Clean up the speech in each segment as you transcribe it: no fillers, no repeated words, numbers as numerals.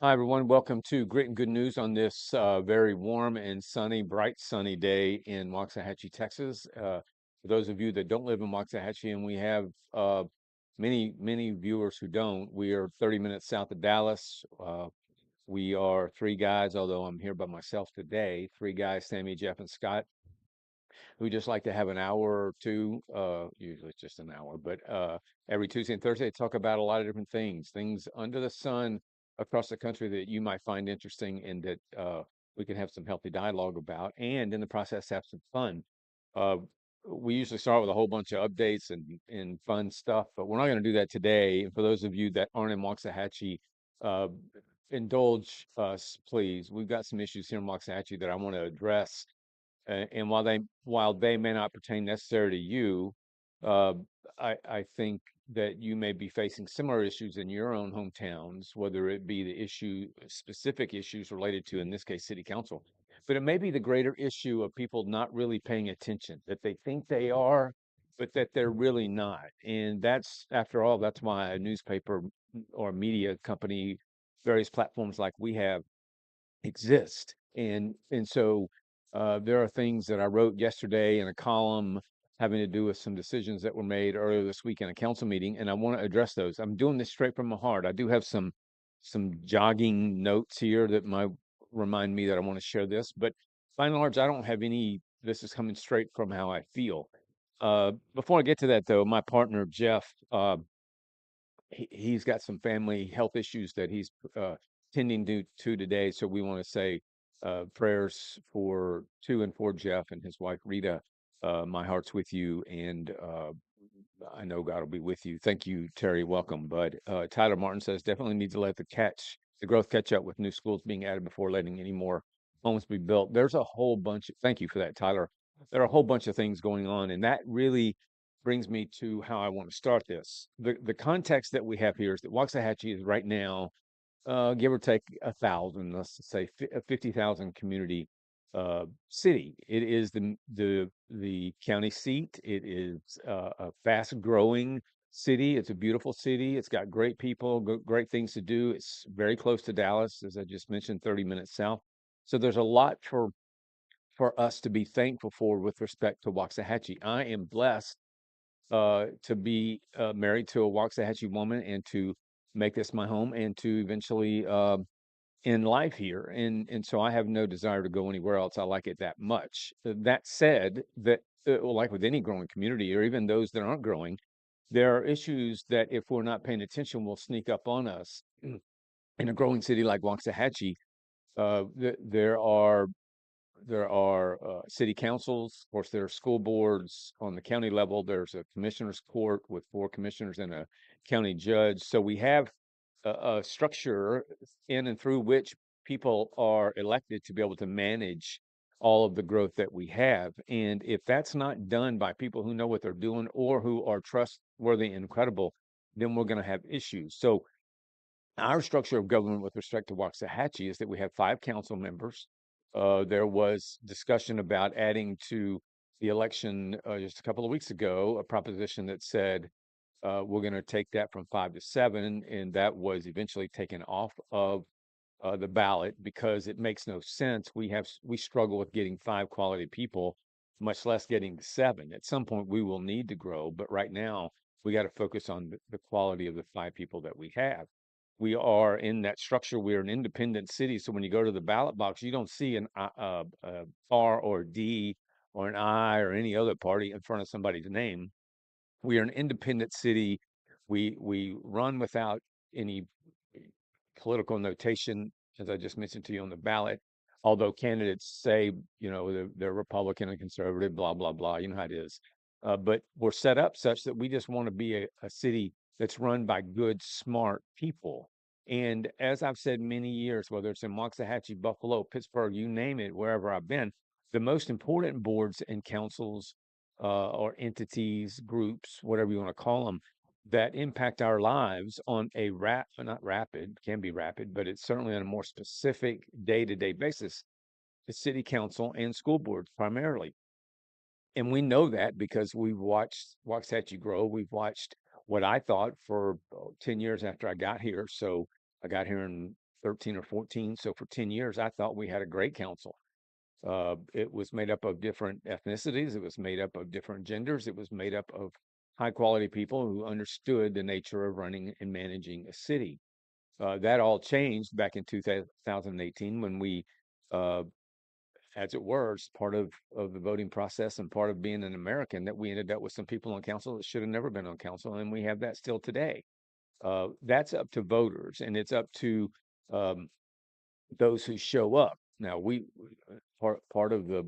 Hi, everyone. Welcome to Great and Good News on this very warm and sunny, bright sunny day in Waxahachie, Texas. For those of you that don't live in Waxahachie, and we have many viewers who don't, we are 30 minutes south of Dallas. We are three guys, although I'm here by myself today, three guys, Sammy, Jeff, and Scott, who just like to have an hour or two, usually it's just an hour, but every Tuesday and Thursday, talk about a lot of different things under the sun across the country that you might find interesting and that we can have some healthy dialogue about, and in the process, have some fun. Uh, we usually start with a whole bunch of updates and fun stuff, but we're not going to do that today. And for those of you that aren't in Waxahachie, uh, indulge us, please. We've got some issues here in Waxahachie that I want to address, and while they may not pertain necessarily to you, uh, I think that you may be facing similar issues in your own hometowns, whether it be the specific issues related to, in this case, city council, but it may be the greater issue of people not really paying attention, that they think they are, but that they're really not. And that's, after all, that's why a newspaper or media company, various platforms like we have, exist. And so there are things that I wrote yesterday in a column having to do with some decisions that were made earlier this week in a council meeting, and I want to address those. I'm doing this straight from my heart. I do have some jogging notes here that might remind me that I want to share this, but by and large, I don't have any. This is coming straight from how I feel. Before I get to that, though, my partner Jeff, he's got some family health issues that he's tending to today. So we want to say prayers for to and for Jeff and his wife Rita. My heart's with you, and I know God will be with you. Thank you, Terry. Welcome, bud. Tyler Martin says definitely need to let the growth catch up with new schools being added before letting any more homes be built. There's a whole bunch. Thank you for that, Tyler. There are a whole bunch of things going on, and that really brings me to how I want to start this. The context that we have here is that Waxahachie is right now, give or take 1,000, let's say 50,000 community city. It is the county seat. It is a fast growing city. It's a beautiful city. It's got great people, great things to do. It's very close to Dallas, as I just mentioned, 30 minutes south. So there's a lot for us to be thankful for with respect to Waxahachie. I am blessed to be married to a Waxahachie woman and to make this my home and to eventually end life here. And so I have no desire to go anywhere else. I like it that much. That said, that well, like with any growing community or even those that aren't growing, there are issues that if we're not paying attention will sneak up on us. In a growing city like Waxahachie, there are city councils. Of course, there are school boards on the county level. There's a commissioner's court with four commissioners and a county judge. So we have a structure in and through which people are elected to be able to manage all of the growth that we have. And if that's not done by people who know what they're doing or who are trustworthy and credible, then we're going to have issues. So our structure of government with respect to Waxahachie is that we have five council members. There was discussion about adding to the election just a couple of weeks ago a proposition that said we're going to take that from five to seven, and that was eventually taken off of the ballot because it makes no sense. We struggle with getting five quality people, much less getting to seven. At some point, we will need to grow, but right now we got to focus on the quality of the five people that we have. We are in that structure. We're an independent city, so when you go to the ballot box, you don't see an R or D or an I or any other party in front of somebody's name. We are an independent city. We run without any political notation, as I just mentioned to you on the ballot. Although candidates say, they're Republican and conservative, blah blah blah. You know how it is. But we're set up such that we just want to be a city that's run by good, smart people. And as I've said many years, whether it's in Waxahachie, Buffalo, Pittsburgh, you name it, wherever I've been, the most important boards and councils or entities, groups, whatever you want to call them, that impact our lives on a not rapid, can be rapid, but it's certainly on a more specific day-to-day basis, the city council and school boards primarily. And we know that because we've watched Waxahachie grow. We've watched what I thought for 10 years after I got here. So I got here in 13 or 14. So for 10 years, I thought we had a great council. It was made up of different ethnicities. It was made up of different genders. It was made up of high quality people who understood the nature of running and managing a city. That all changed back in 2018 when we, uh, as it were, as part of the voting process and part of being an American, that we ended up with some people on council that should have never been on council, and we have that still today. That's up to voters, and it's up to um, those who show up. Now, part of the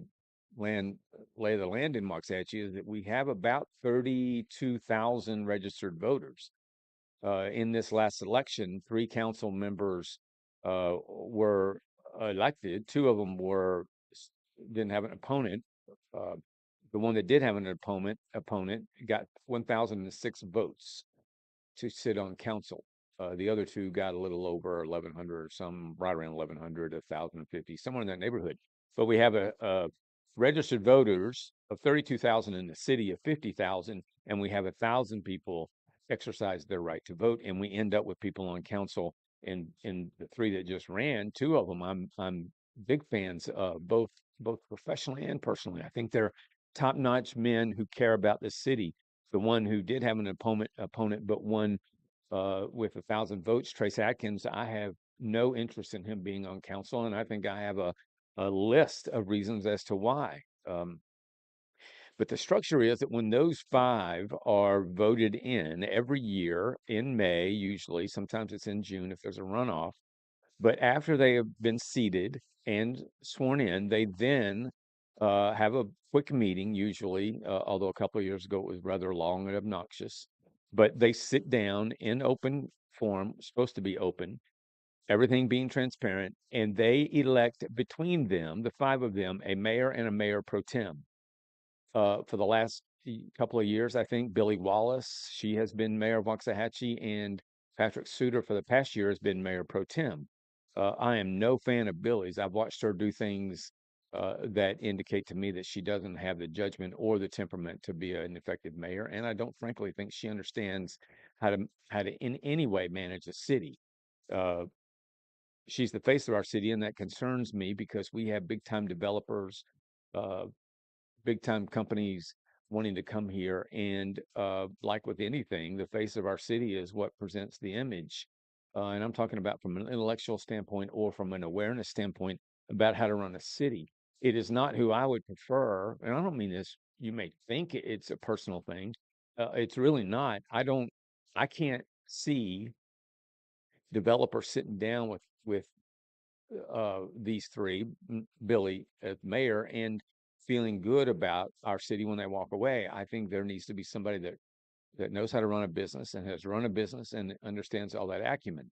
land lay of the land in Waxahachie is that we have about 32,000 registered voters. In this last election, 3 council members were elected. 2 of them didn't have an opponent. Uh, the one that did have an opponent got 1,006 votes to sit on council. The other 2 got a little over 1,100 or some, right around 1,100, 1,050, somewhere in that neighborhood. But we have a registered voters of 32,000 in the city of 50,000, and we have 1,000 people exercise their right to vote, and we end up with people on council. In the 3 that just ran, 2 of them I'm big fans of, both professionally and personally. I think they're top-notch men who care about the city. The one who did have an opponent but won with 1,000 votes, Trace Adkins, I have no interest in him being on council, and I think I have a list of reasons as to why. But the structure is that when those 5 are voted in every year in May, usually, sometimes it's in June if there's a runoff, but after they have been seated and sworn in, they then have a quick meeting, usually, although a couple of years ago it was rather long and obnoxious. But they sit down in open forum, supposed to be open, everything being transparent, and they elect between them, the 5 of them, a mayor and a mayor pro tem. For the last couple of years, I think Billy Wallace, she has been mayor of Waxahachie, and Patrick Suter for the past year has been mayor pro tem. I am no fan of Billy's. I've watched her do things that indicate to me that she doesn't have the judgment or the temperament to be an effective mayor, and I don't frankly think she understands how to in any way manage a city. Uh, she's the face of our city, and that concerns me because we have big time developers, uh, big time companies wanting to come here. And like with anything, the face of our city is what presents the image. And I'm talking about from an intellectual standpoint or from an awareness standpoint about how to run a city. It is not who I would prefer. And I don't mean this, you may think it's a personal thing. It's really not. I can't see developers sitting down with these 3, Billy as mayor, and feeling good about our city when they walk away. I think there needs to be somebody that knows how to run a business and has run a business and understands all that acumen.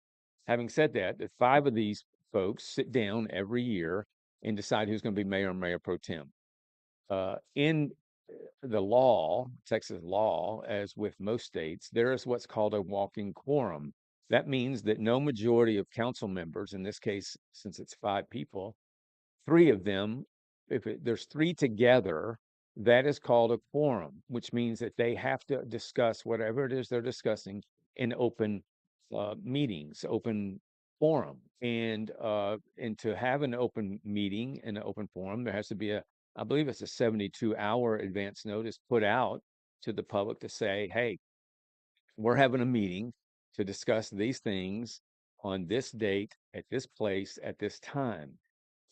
Having said that, the 5 of these folks sit down every year and decide who's going to be mayor and mayor pro tem. In the law, Texas law, as with most states, there is what's called a walking quorum. That means that no majority of council members, in this case, since it's 5 people, 3 of them, there's 3 together, that is called a quorum, which means that they have to discuss whatever it is they're discussing in open meetings, open forum. And to have an open meeting and an open forum, there has to be I believe it's a 72-hour advance notice put out to the public to say, hey, we're having a meeting to discuss these things on this date, at this place, at this time.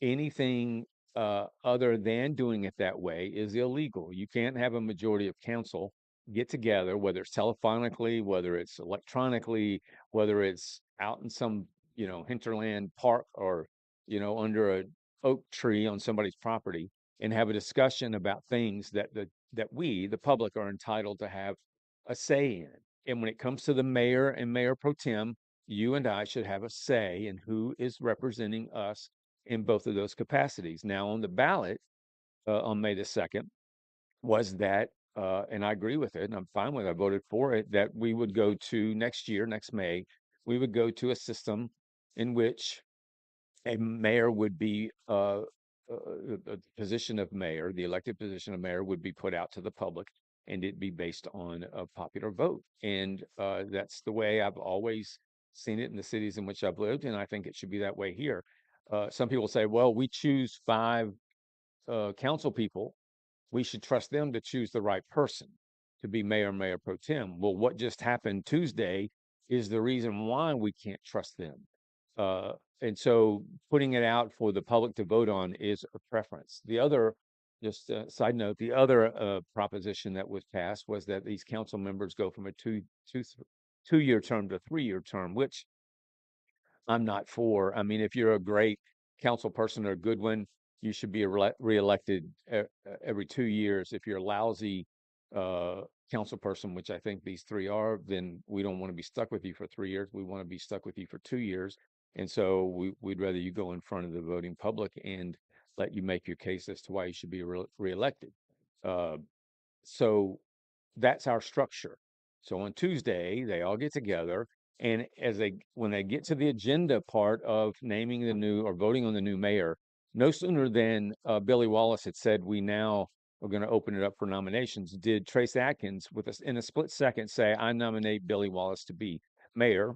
Anything other than doing it that way is illegal. You can't have a majority of council get together, whether it's telephonically, whether it's electronically, whether it's out in some, hinterland park, or, under a oak tree on somebody's property, and have a discussion about things that we, the public, are entitled to have a say in. And when it comes to the mayor and mayor pro tem, you and I should have a say in who is representing us in both of those capacities. Now, on the ballot on May the 2nd was that, and I agree with it, and I'm fine with it, I voted for it, that we would go to next year, next May, we would go to a system in which a mayor would be, the position of mayor, the elected position of mayor would be put out to the public, and it'd be based on a popular vote. And that's the way I've always seen it in the cities in which I've lived, and I think it should be that way here. Some people say, well, we choose five council people, we should trust them to choose the right person to be mayor, mayor pro tem. Well, what just happened Tuesday is the reason why we can't trust them. Uh, and so putting it out for the public to vote on is a preference. The other, just a side note, the other proposition that was passed was that these council members go from a two-year term to 3-year term, which I'm not for. I mean, if you're a great council person or a good one, you should be reelected every 2 years. If you're a lousy uh, council person, which I think these three are, then we don't want to be stuck with you for 3 years. We want to be stuck with you for 2 years. And so we'd rather you go in front of the voting public and let you make your case as to why you should be reelected. Uh, so that's our structure. So on Tuesday, they all get together, and when they get to the agenda part of naming the new or voting on the new mayor, no sooner than Billy Wallace had said we now are going to open it up for nominations, did Trace Atkins with us in a split second say, I nominate Billy Wallace to be mayor.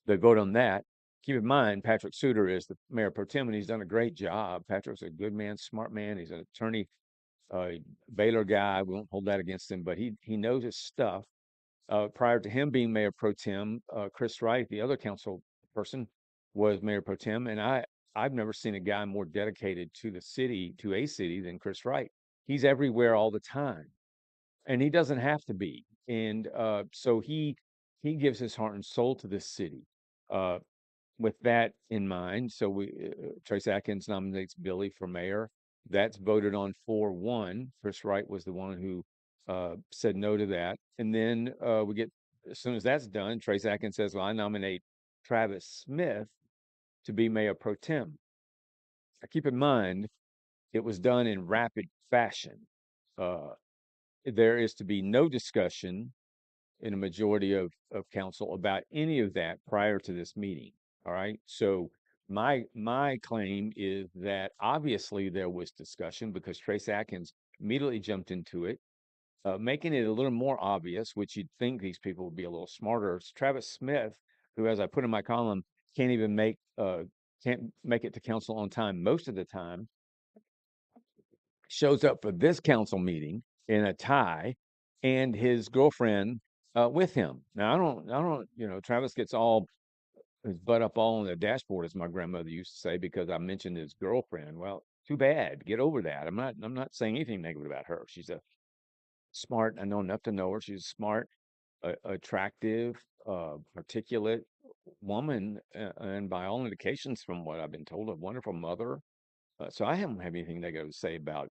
They vote on that. Keep in mind, Patrick Suter is the mayor pro tem, and he's done a great job. Patrick's a good man, smart man. He's an attorney, Baylor guy. We won't hold that against him, but he knows his stuff. Prior to him being mayor pro tem, Chris Wright, the other council person, was mayor pro tem, and I've never seen a guy more dedicated to the city, to a city, than Chris Wright. He's everywhere all the time, and he doesn't have to be. And so he gives his heart and soul to this city. Uh, with that in mind, so Trace Atkins nominates Billy for mayor. That's voted on 4-1. Chris Wright was the one who said no to that. And then we get, as soon as that's done, Trace Atkins says, well, I nominate Travis Smith to be mayor pro tem. Now, keep in mind, it was done in rapid fashion. Uh, there is to be no discussion in a majority of council about any of that prior to this meeting. All right. So my claim is that obviously there was discussion because Trace Atkins immediately jumped into it, making it a little more obvious, which you'd think these people would be a little smarter. It's Travis Smith, who, as I put in my column, can't even can't make it to council on time most of the time, shows up for this council meeting in a tie, and his girlfriend with him. Now Travis gets all his butt up all on the dashboard, as my grandmother used to say, because I mentioned his girlfriend. Well, too bad. Get over that. I'm not saying anything negative about her. She's a smart. I know enough to know her. She's a smart, attractive, articulate woman, and by all indications, from what I've been told, a wonderful mother. So I haven't have anything negative to say about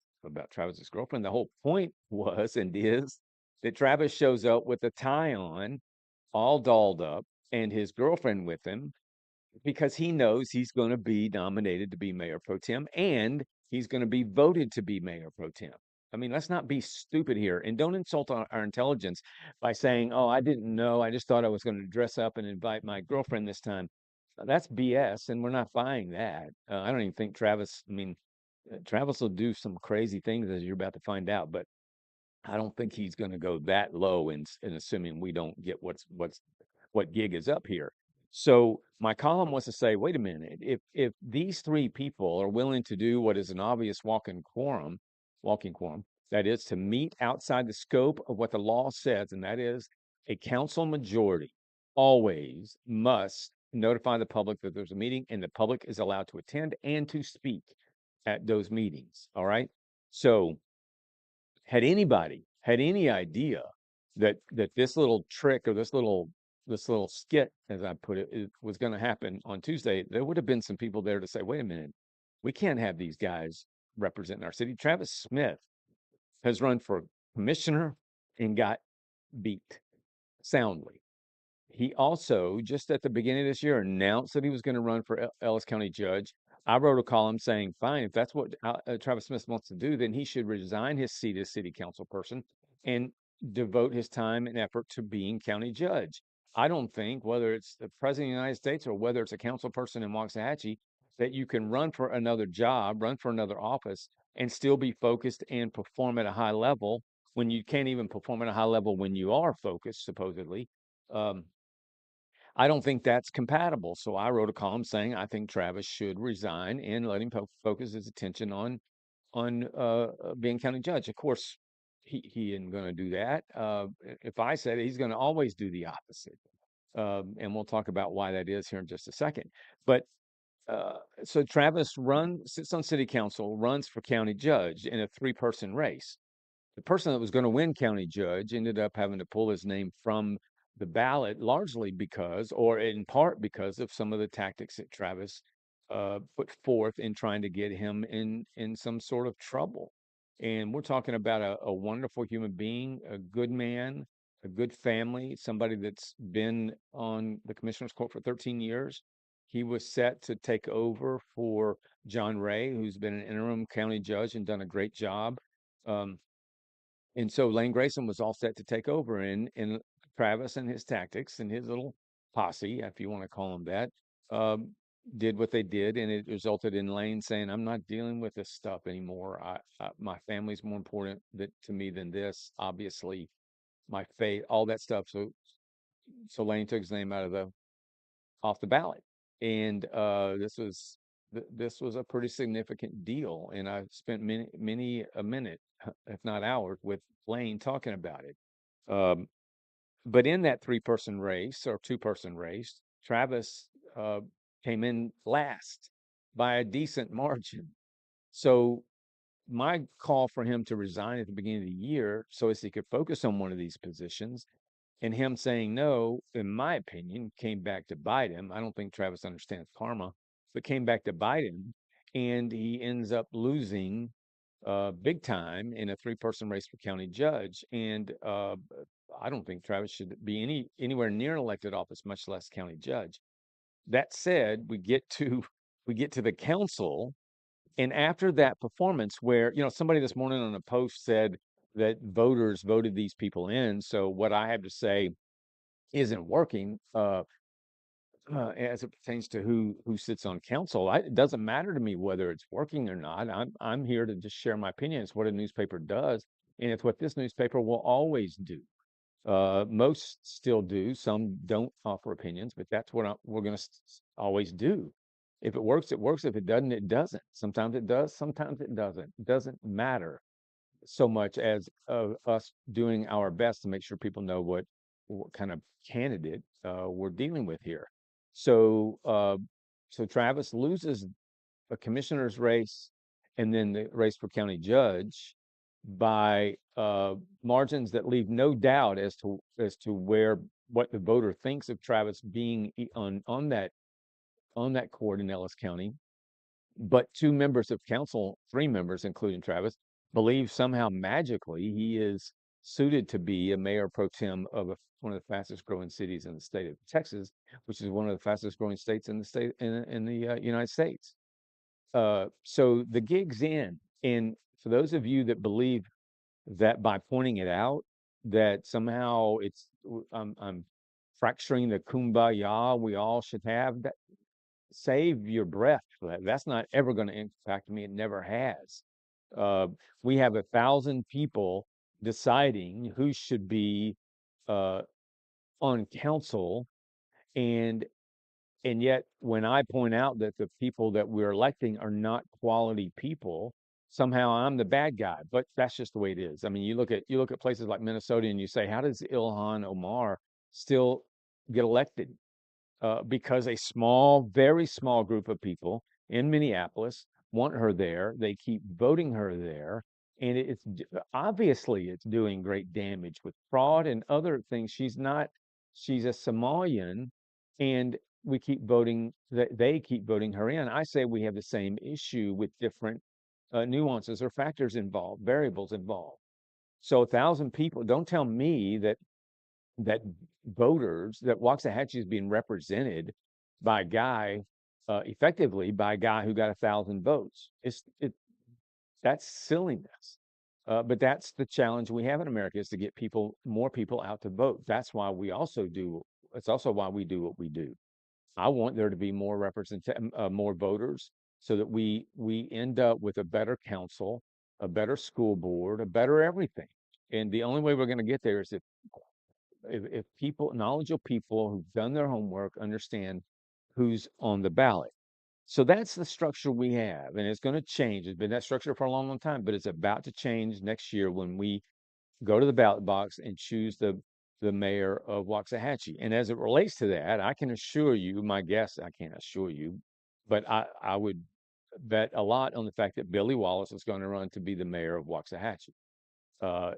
Travis's girlfriend. The whole point was and is that Travis shows up with a tie on, all dolled up, and his girlfriend with him because he knows he's going to be nominated to be mayor pro tem and he's going to be voted to be mayor pro tem. I mean, let's not be stupid here and don't insult our intelligence by saying, oh, I didn't know. I just thought I was going to dress up and invite my girlfriend this time. That's BS, and we're not buying that. I don't even think Travis, I mean, Travis will do some crazy things as you're about to find out, but I don't think he's going to go that low in assuming we don't get what gig is up here. So my column was to say, wait a minute, if these three people are willing to do what is an obvious walking quorum, that is to meet outside the scope of what the law says, and that is a council majority always must notify the public that there's a meeting and the public is allowed to attend and to speak at those meetings. All right. So had anybody had any idea that this little trick or this little skit, as I put it was going to happen on Tuesday, there would have been some people there to say, wait a minute, we can't have these guys representing our city. Travis Smith has run for commissioner and got beat soundly. He also, just at the beginning of this year, announced that he was going to run for Ellis County judge. I wrote a column saying, fine, if that's what Travis Smith wants to do, then he should resign his seat as city council person and devote his time and effort to being county judge. I don't think, whether it's the president of the United States or whether it's a council person in Waxahachie, that you can run for another job, run for another office, and still be focused and perform at a high level when you can't even perform at a high level when you are focused, supposedly. Um, I don't think that's compatible. So I wrote a column saying I think Travis should resign and let him focus his attention on being county judge. Of course, he isn't going to do that. If I said it, he's going to always do the opposite. And we'll talk about why that is here in just a second. But so Travis sits on city council, runs for county judge in a three-person race. The person that was going to win county judge ended up having to pull his name from the ballot, largely because, or in part because of some of the tactics that Travis put forth in trying to get him in some sort of trouble. And we're talking about a wonderful human being, a good man, a good family, somebody that's been on the commissioner's court for 13 years. He was set to take over for John Ray, who's been an interim county judge and done a great job. Um, and so Lane Grayson was all set to take over, and Travis and his tactics and his little posse, if you want to call them that, um, did what they did, and it resulted in Lane saying, "I'm not dealing with this stuff anymore. My family's more important to me than this. Obviously, my faith, all that stuff." So Lane took his name out of the off the ballot, and this was a pretty significant deal, and I spent many a minute, if not hours, with Lane talking about it. Um, but in that three-person race or two-person race, Travis uh, came in last by a decent margin. So my call for him to resign at the beginning of the year so as he could focus on one of these positions, and him saying no, in my opinion, came back to bite him. I don't think Travis understands karma, but came back to bite him. And he ends up losing big time in a three-person race for county judge. And I don't think Travis should be anywhere near elected office, much less county judge. That said, we get to the council, and after that performance, where somebody this morning on a post said that voters voted these people in, so what I have to say isn't working as it pertains to who sits on council. It doesn't matter to me whether it's working or not. I'm here to just share my opinion. It's what a newspaper does, and it's what this newspaper will always do. Most still do. Some don't offer opinions, but that's what we're going to always do. If it works, it works. If it doesn't, it doesn't. Sometimes it does. Sometimes it doesn't. It doesn't matter so much as us doing our best to make sure people know what kind of candidate we're dealing with here. So so Travis loses a commissioner's race and then the race for county judge by margins that leave no doubt as to where what the voter thinks of Travis being on that court in Ellis County. But two members of council, three members, including Travis, believe somehow magically he is suited to be a mayor pro tem of one of the fastest growing cities in the state of Texas, which is one of the fastest growing states in the state in the United States. So the gig's in, and for those of you that believe that by pointing it out, that somehow I'm fracturing the kumbaya we all should have, that save your breath for that. That's not ever going to impact me. It never has. Uh, we have 1,000 people deciding who should be uh, on council, and yet when I point out that the people that we're electing are not quality people, somehow I'm the bad guy. But that's just the way it is. I mean, you look at places like Minnesota and you say, how does Ilhan Omar still get elected? Because a very small group of people in Minneapolis want her there. They keep voting her there. And obviously it's doing great damage with fraud and other things. She's a Somalian, and they keep voting her in. I say we have the same issue with different nuances or factors involved, variables involved. So 1,000 people, don't tell me that voters, that Waxahachie is being represented by a guy, effectively by a guy who got 1,000 votes. That's silliness. But that's the challenge we have in America, is to get more people out to vote. It's also why we do what we do. I want there to be more voters, so that we end up with a better council, a better school board, a better everything. And the only way we're going to get there is if people, knowledgeable people who've done their homework, understand who's on the ballot. So that's the structure we have, and it's going to change. It's been that structure for a long, long time, but it's about to change next year when we go to the ballot box and choose the mayor of Waxahachie. And as it relates to that, I can assure you, my guess, I can't assure you, but I would bet a lot on the fact that Billy Wallace is going to run to be the mayor of Waxahachie.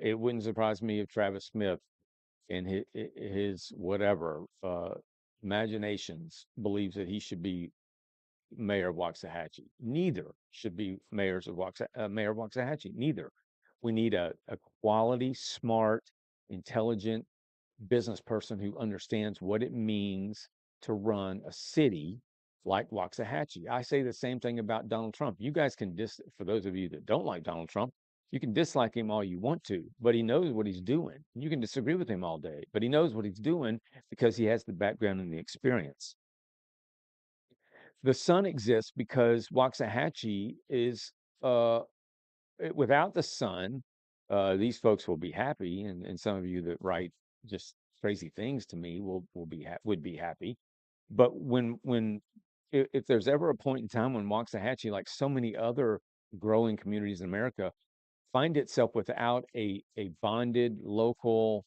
It wouldn't surprise me if Travis Smith, in his whatever imaginations, believes that he should be mayor of Waxahachie. Neither should be mayor of Waxahachie. Neither. We need a quality, smart, intelligent business person who understands what it means to run a city like Waxahachie. I say the same thing about Donald Trump. You guys can for those of you that don't like Donald Trump, you can dislike him all you want to, but he knows what he's doing. You can disagree with him all day, but he knows what he's doing because he has the background and the experience. The sun exists because Waxahachie is without the sun, these folks will be happy, and some of you that write just crazy things to me would be happy. But if there's ever a point in time when Waxahachie, like so many other growing communities in America, find itself without a bonded, local,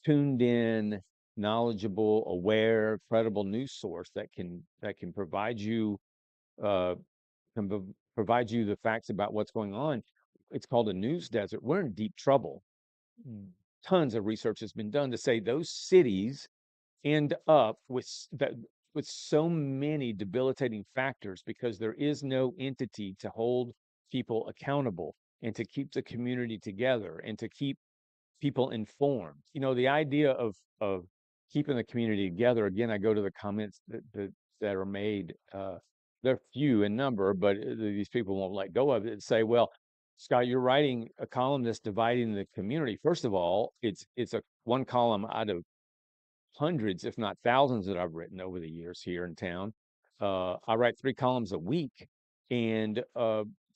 tuned in, knowledgeable, aware, credible news source that can provide you uh, provide you the facts about what's going on. It's called a news desert. We're in deep trouble. Tons of research has been done to say those cities end up with so many debilitating factors because there is no entity to hold people accountable and to keep the community together and to keep people informed. The idea of keeping the community together. Again, I go to the comments that are made. They're few in number, but these people won't let go of it and say, "Well, Scott, you're writing a column that's dividing the community." First of all, it's a one column out of hundreds, if not thousands, that I've written over the years here in town. I write 3 columns a week, and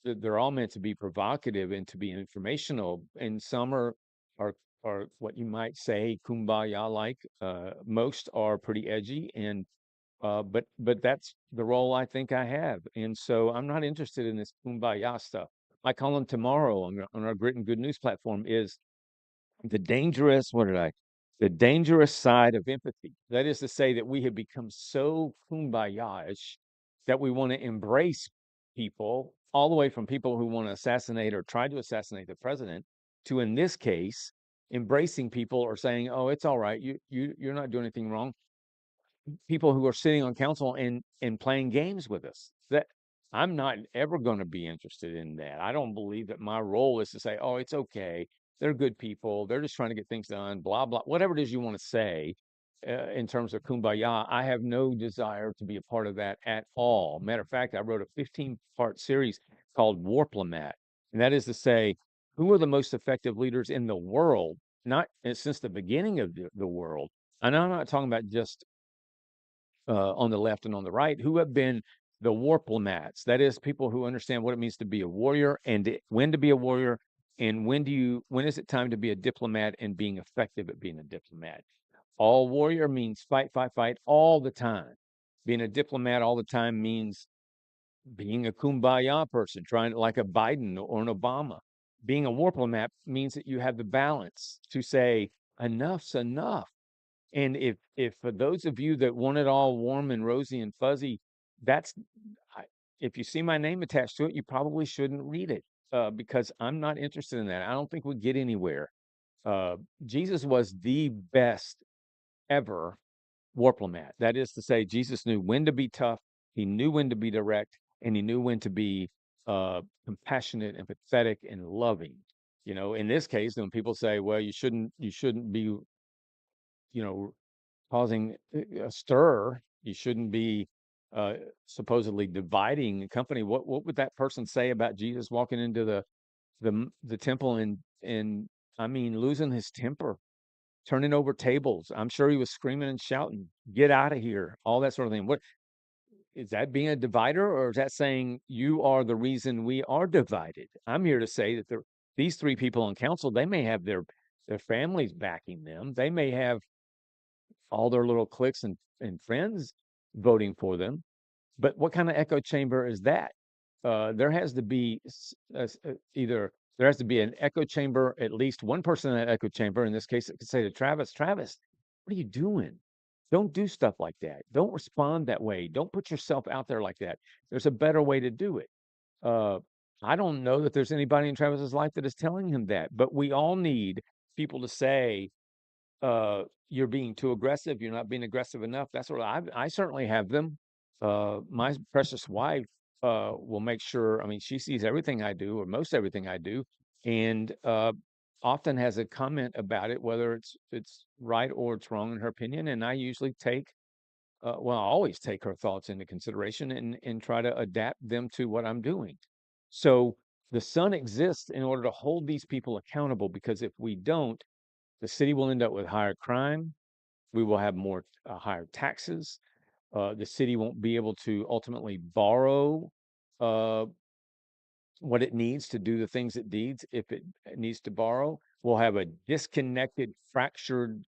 they're all meant to be provocative and to be informational. And some are are what you might say kumbaya like. Most are pretty edgy, and but that's the role I think I have. And so I'm not interested in this kumbaya stuff. My column tomorrow on our Grit and Good News platform is the dangerous, the dangerous side of empathy. That is to say that we have become so kumbaya-ish that we want to embrace people, all the way from people who want to assassinate or try to assassinate the president to, in this case, embracing people or saying, "Oh, it's all right. You're not doing anything wrong." People who are sitting on council and playing games with us. That I'm not ever going to be interested in that. I don't believe that my role is to say, "Oh, it's okay. They're good people. They're just trying to get things done." Blah blah. Whatever it is you want to say in terms of kumbaya, I have no desire to be a part of that at all. Matter of fact, I wrote a 15-part series called Warplomat, and that is to say, who are the most effective leaders in the world, not since the beginning of the world. And I'm not talking about just on the left and on the right, who have been the warplomats. That is, people who understand what it means to be a warrior and when to be a warrior, and when is it time to be a diplomat and being effective at being a diplomat. All warrior means fight, fight, fight all the time. Being a diplomat all the time means being a kumbaya person, trying to, like a Biden or an Obama. Being a warplomat means that you have the balance to say enough's enough. And if for those of you that want it all warm and rosy and fuzzy, that's if you see my name attached to it, you probably shouldn't read it because I'm not interested in that. I don't think we get anywhere. Jesus was the best ever warplomat. That is to say, Jesus knew when to be tough, he knew when to be direct, and he knew when to be compassionate and pathetic and loving. In this case, when people say, "Well, you shouldn't be, causing a stir. You shouldn't be uh, supposedly dividing the company." What would that person say about Jesus walking into the temple and I mean losing his temper, turning over tables? I'm sure he was screaming and shouting, "Get out of here!" All that sort of thing. What is that, being a divider, or is that saying you are the reason we are divided? I'm here to say that these 3 people on council, they may have their families backing them. They may have all their little cliques and friends voting for them. But what kind of echo chamber is that? There has to be either there has to be an echo chamber, at least one person in that echo chamber. In this case, it could say to Travis, Travis, what are you doing? Don't do stuff like that. Don't respond that way. Don't put yourself out there like that. There's a better way to do it. Uh, I don't know that there's anybody in Travis's life that is telling him that, but we all need people to say, you're being too aggressive. You're not being aggressive enough. That's what I certainly have them. My precious wife will make sure. I mean, she sees everything I do, or most everything I do, and often has a comment about it, whether it's right or it's wrong in her opinion. And I usually take, well, I always take her thoughts into consideration and try to adapt them to what I'm doing. So the sun exists in order to hold these people accountable, because if we don't, the city will end up with higher crime. We will have more higher taxes. The city won't be able to ultimately borrow uh, what it needs to do the things it needs if it needs to borrow. We'll have a disconnected, fractured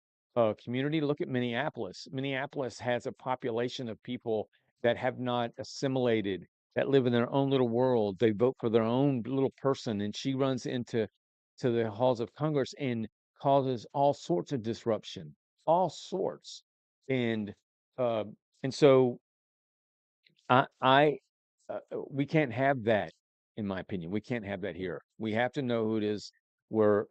community. Look at Minneapolis. Minneapolis has a population of people that have not assimilated, that live in their own little world. They vote for their own little person, and she runs into the halls of Congress and causes all sorts of disruption, all sorts. And uh, and so I we can't have that, in my opinion. We can't have that here. We have to know who it is we're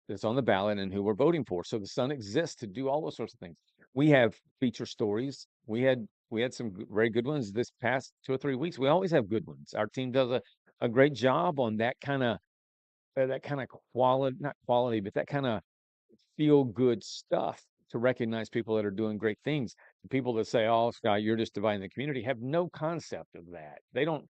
that's on the ballot and who we're voting for. So the Sun exists to do all those sorts of things. We have feature stories. We had some very good ones this past 2 or 3 weeks. We always have good ones. Our team does a great job on that kind of quality, not quality, but that kind of feel good stuff, to recognize people that are doing great things. The people that say, "Oh, Scott, you're just dividing the community," have no concept of that. They don't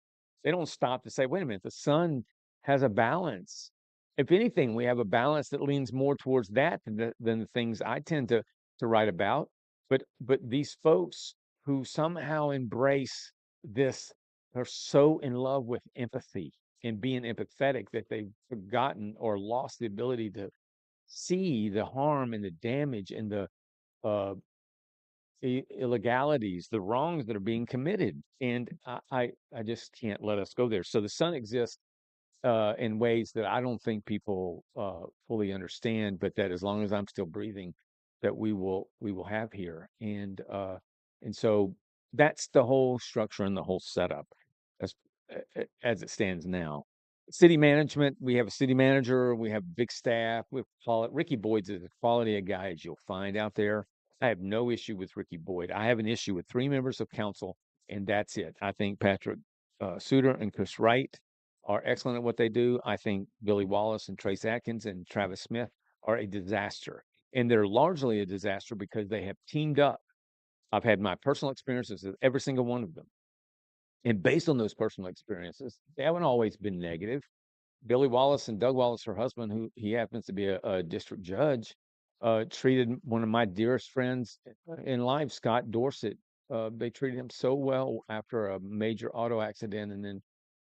stop to say, "Wait a minute, the Sun has a balance." If anything, we have a balance that leans more towards that than the things I tend to write about. But these folks who somehow embrace this are so in love with empathy and being empathetic that they've forgotten or lost the ability to see the harm and the damage and the uh, illegalities, the wrongs that are being committed. And I just can't let us go there. So the Sun exists in ways that I don't think people fully understand, but that as long as I'm still breathing, that we will have here. And so that's the whole structure and the whole setup as as it stands now. City management, we have a city manager, we have big staff. We call it Ricky Boyd's as quality of guy as you'll find out there. I have no issue with Ricky Boyd. I have an issue with 3 members of council, and that's it. I think Patrick Suter and Chris Wright are excellent at what they do. I think Billy Wallace and Trace Atkins and Travis Smith are a disaster. And they're largely a disaster because they have teamed up. I've had my personal experiences with every single one of them. And based on those personal experiences, they haven't always been negative. Billy Wallace and Doug Wallace, her husband, who he happens to be a district judge, treated one of my dearest friends in life, Scott Dorsett. They treated him so well after a major auto accident, and then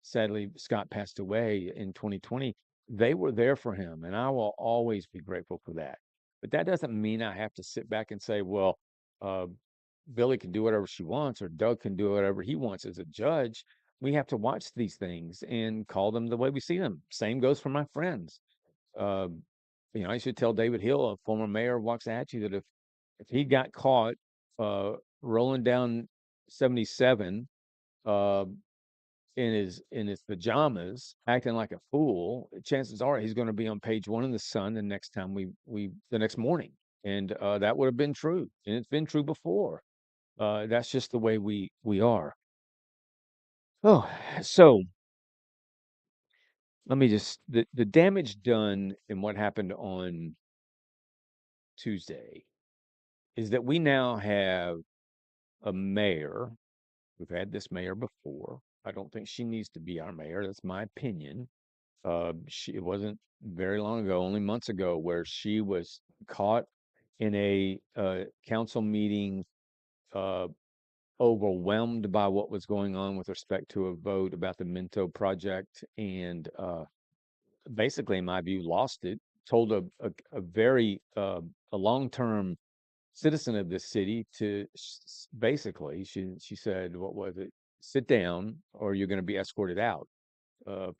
sadly Scott passed away in 2020. They were there for him, and I will always be grateful for that. But that doesn't mean I have to sit back and say, well, uh, Billy can do whatever she wants, or Doug can do whatever he wants as a judge. We have to watch these things and call them the way we see them. Same goes for my friends. Uh, I should tell David Hill, a former mayor of Waxahachie, that if he got caught uh, rolling down 77 uh, in his pajamas, acting like a fool, chances are he's going to be on page one in the Sun the next time the next morning, and that would have been true, and it's been true before. That's just the way we are. Oh, so let me just the damage done in what happened on Tuesday is that we now have a mayor. We've had this mayor before. I don't think she needs to be our mayor. That's my opinion. It wasn't very long ago, only months ago, where she was caught in a council meeting, uh, overwhelmed by what was going on with respect to a vote about the Minto project, and basically, in my view, lost it. told a very a long-term citizen of this city to basically, she said, what was it? Sit down, or you're going to be escorted out. Uh,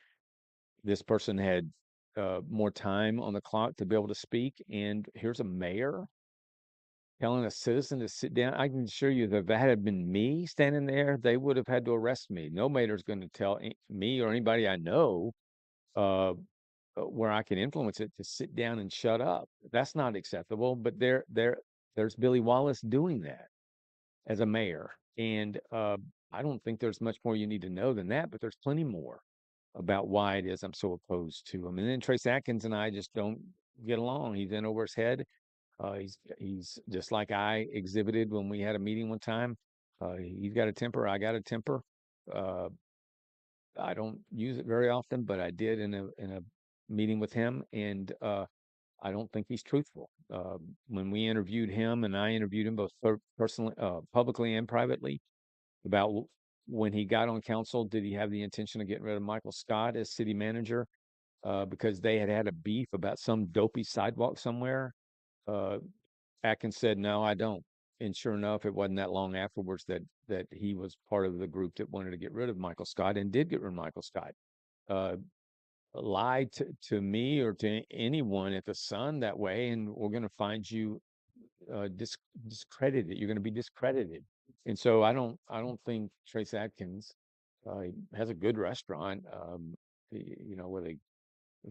this person had more time on the clock to be able to speak, and here's a mayor telling a citizen to sit down. I can assure you that if that had been me standing there, they would have had to arrest me. No mayor's going to tell me or anybody I know uh, where I can influence it to sit down and shut up. That's not acceptable. But there's Billy Wallace doing that as a mayor, and I don't think there's much more you need to know than that. But there's plenty more about why it is I'm so opposed to him. And then Trace Atkins and I just don't get along. He's in over his head. He's just like I exhibited when we had a meeting one time. He's got a temper. I got a temper. Uh, I don't use it very often, but I did in a meeting with him, and I don't think he's truthful. When we interviewed him, and I interviewed him both personally, publicly, and privately about when he got on council, did he have the intention of getting rid of Michael Scott as city manager? Because they had had a beef about some dopey sidewalk somewhere. Uh, Atkins said, "No, I don't." And sure enough, it wasn't that long afterwards that he was part of the group that wanted to get rid of Michael Scott and did get rid of Michael Scott. Uh, Lied to me or to anyone at the Sun that way, and we're going to find you discredited. You're going to be discredited. And so I don't think Trace Atkins has a good restaurant. With a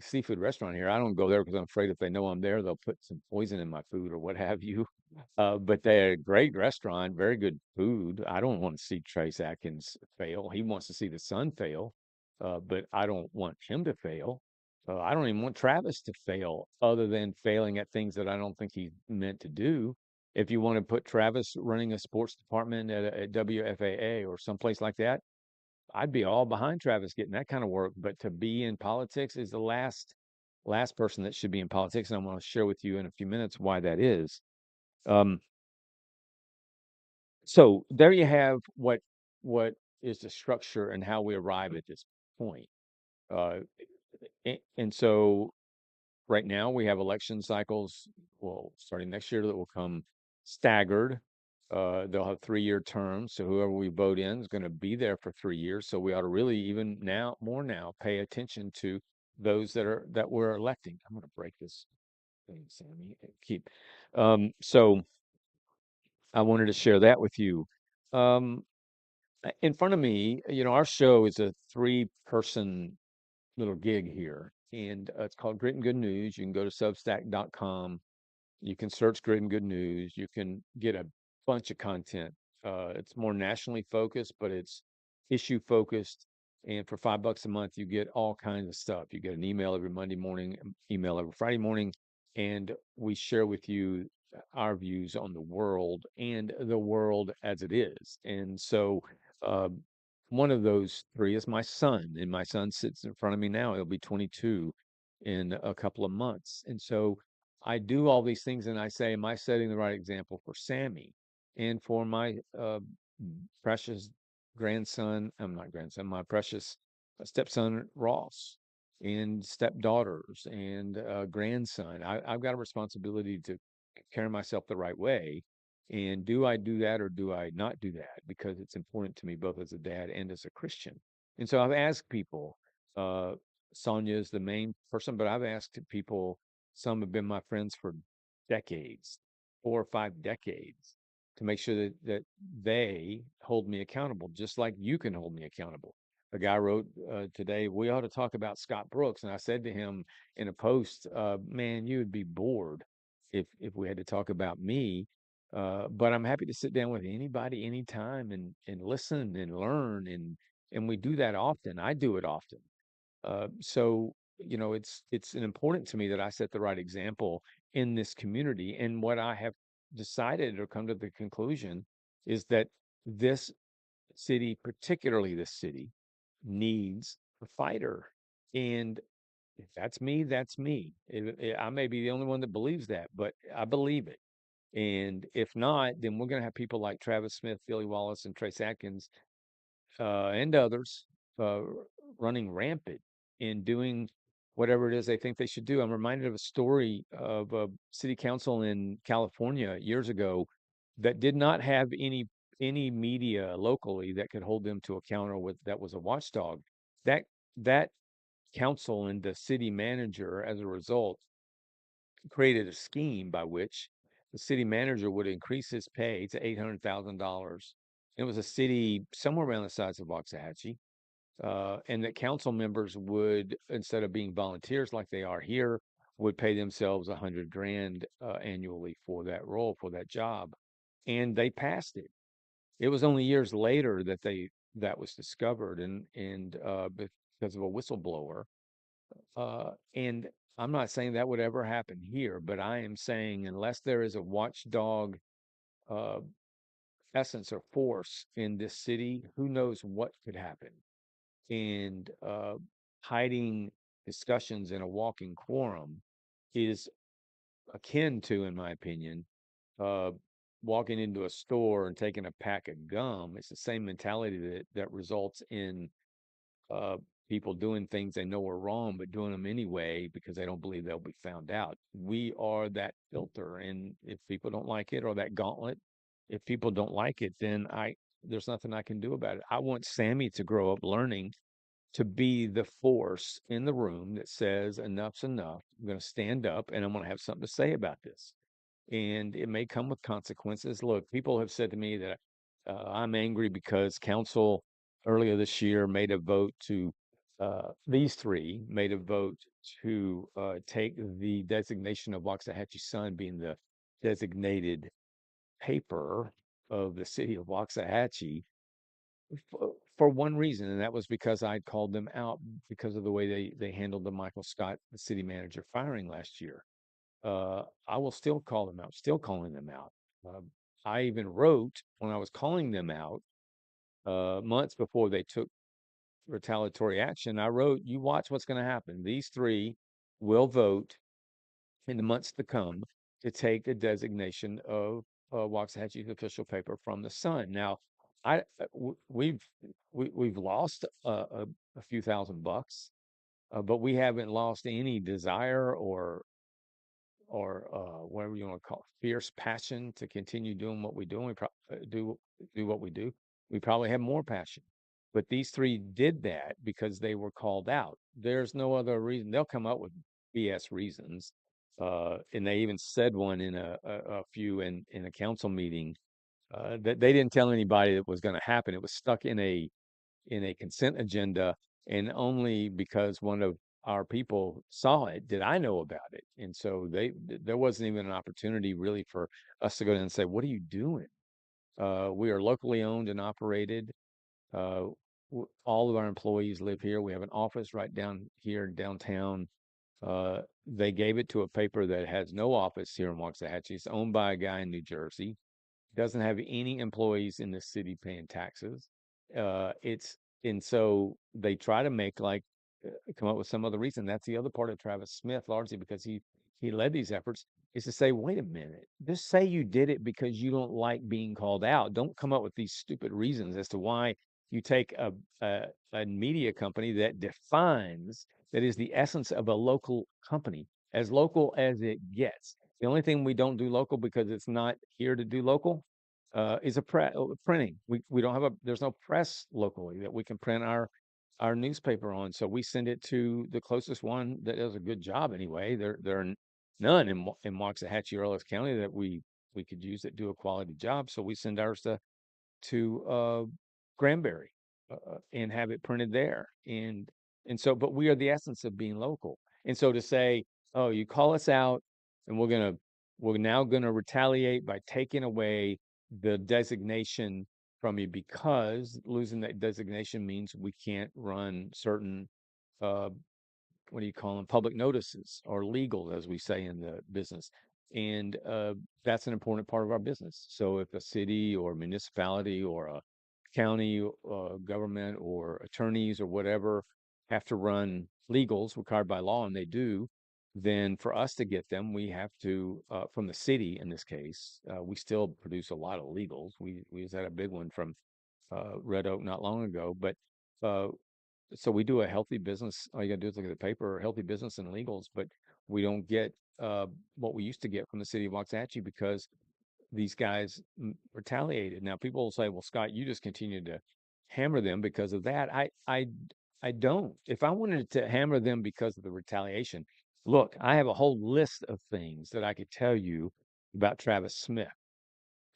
seafood restaurant here. I don't go there because I'm afraid if they know I'm there, they'll put some poison in my food or what have you. But they're a great restaurant, very good food. I don't want to see Trace Atkins fail. He wants to see the Sun fail, but I don't want him to fail. I don't even want Travis to fail, other than failing at things that I don't think he's meant to do. If you want to put Travis running a sports department at WFAA or someplace like that, I'd be all behind Travis getting that kind of work. But to be in politics is the last person that should be in politics, and I'm going to share with you in a few minutes why that is. Um, so there you have what is the structure and how we arrive at this point. Uh, and so right now we have election cycles, well, starting next year, that will come staggered. They'll have 3-year terms, so whoever we vote in is going to be there for 3 years. So we ought to really, even now, more now, pay attention to those that we're electing. I'm going to break this thing, Sammy. Keep. So I wanted to share that with you. Um, in front of me, our show is a 3-person little gig here, and it's called Grit and Good News. You can go to Substack.com. You can search Grit and Good News. You can get a bunch of content. It's more nationally focused, but it's issue focused. And for $5 a month, you get all kinds of stuff. You get an email every Monday morning, email every Friday morning, and we share with you our views on the world and the world as it is. And so, uh, one of those 3 is my son, and my son sits in front of me now. He'll be 22 in a couple of months. And so I do all these things, and I say, am I setting the right example for Sammy and for my precious grandson? I'm not grandson, my precious stepson Ross, and stepdaughters and grandson. I've got a responsibility to carry myself the right way. And do I do that or do I not do that? Because it's important to me both as a dad and as a Christian. And so I've asked people, uh, Sonia is the main person, but I've asked people, some have been my friends for decades, 4 or 5 decades, to make sure that they hold me accountable, just like you can hold me accountable. A guy wrote today, we ought to talk about Scott Brooks. And I said to him in a post, man, you would be bored if we had to talk about me. But I'm happy to sit down with anybody, anytime, and listen and learn. And we do that often. I do it often. So it's important to me that I set the right example in this community. And what I have decided or come to the conclusion is that this city, particularly this city, needs a fighter. And if that's me, that's me. I may be the only one that believes that, but I believe it. And if not, then we're going to have people like Travis Smith, Billy Wallace, and Trace Atkins, and others uh, running rampant in doing whatever it is they think they should do. I'm reminded of a story of a city council in California years ago that did not have any media locally that could hold them to account, or with that was a watchdog. That that council and the city manager, as a result, created a scheme by which the city manager would increase his pay to $800,000. It was a city somewhere around the size of Waxahachie, and that council members would, instead of being volunteers like they are here, would pay themselves 100 grand annually for that role, for that job, and they passed it. It was only years later that that was discovered, and because of a whistleblower. And I'm not saying that would ever happen here, but I am saying unless there is a watchdog uh, essence or force in this city, who knows what could happen. And hiding discussions in a walking quorum is akin to, in my opinion, uh, walking into a store and taking a pack of gum. It's the same mentality that results in uh, people doing things they know are wrong, but doing them anyway because they don't believe they'll be found out. We are that filter, and if people don't like it, or that gauntlet, if people don't like it, then there's nothing I can do about it. I want Sammy to grow up learning to be the force in the room that says enough's enough. I'm going to stand up and I'm going to have something to say about this. And it may come with consequences. Look, people have said to me that I'm angry because council earlier this year made a vote to, these three made a vote to take the designation of Waxahachie Sun being the designated paper of the city of Waxahachie for one reason, and that was because I'd called them out because of the way they handled the Michael Scott, the city manager, firing last year. I will still call them out, still calling them out. Uh, I even wrote when I was calling them out months before they took retaliatory action. I wrote, "You watch what's going to happen. These three will vote in the months to come to take the designation of Waxahachie's official paper from the Sun." Now, we've lost a few $1,000, but we haven't lost any desire or whatever you want to call it, fierce passion to continue doing what we do. And do what we do. We probably have more passion, but these three did that because they were called out. There's no other reason. They'll come up with BS reasons, and they even said one in a few in a council meeting that they didn't tell anybody it was going to happen. It was stuck in a consent agenda, and only because one of our people saw it did I know about it. And so there wasn't even an opportunity really for us to go in and say, "What are you doing?" We are locally owned and operated. Uh, all of our employees live here. We have an office right down here downtown. They gave it to a paper that has no office here in Waxahachie. It's owned by a guy in New Jersey, doesn't have any employees in the city paying taxes. It's and so they try to make like come up with some other reason. That's the other part of Travis Smith, largely because he led these efforts, is to say, wait a minute, just say you did it because you don't like being called out. Don't come up with these stupid reasons as to why you take a media company that defines, that is the essence of a local company, as local as it gets. The only thing we don't do local because it's not here to do local is printing. We don't have there's no press locally that we can print our newspaper on. So we send it to the closest one that does a good job anyway. There are none in Waxahachie or Ellis County that we could use that do a quality job. So we send ours to Granbury and have it printed there. And so, but we are the essence of being local. And so to say, oh, you call us out, and we're now gonna retaliate by taking away the designation from you, because losing that designation means we can't run certain uh, what do you call them, public notices, or legal, as we say in the business. And that's an important part of our business. So if a city or municipality or a county government or attorneys or whatever have to run legals required by law, and they do, then for us to get them, we have to, from the city in this case, we still produce a lot of legals. We just had a big one from Red Oak not long ago, but uh, so we do a healthy business. All you gotta do is look at the paper, healthy business and legals, but we don't get what we used to get from the city of Waxahachie because these guys retaliated. Now people will say, "Well, Scott, you just continue to hammer them because of that." I don't. If I wanted to hammer them because of the retaliation, look, I have a whole list of things that I could tell you about Travis Smith,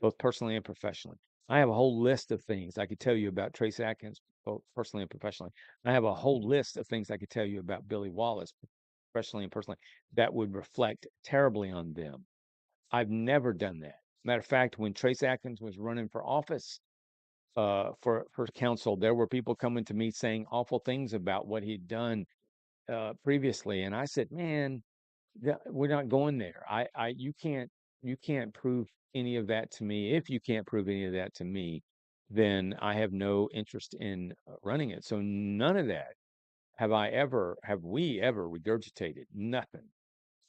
both personally and professionally. I have a whole list of things I could tell you about Trace Atkins, both personally and professionally. I have a whole list of things I could tell you about Billy Wallace, professionally and personally, that would reflect terribly on them. I've never done that. Matter of fact, when Trace Atkins was running for office, for council, there were people coming to me saying awful things about what he'd done previously, and I said, "Man, we're not going there. You can't prove any of that to me. If you can't prove any of that to me, then I have no interest in running it." So none of that have we ever regurgitated. Nothing.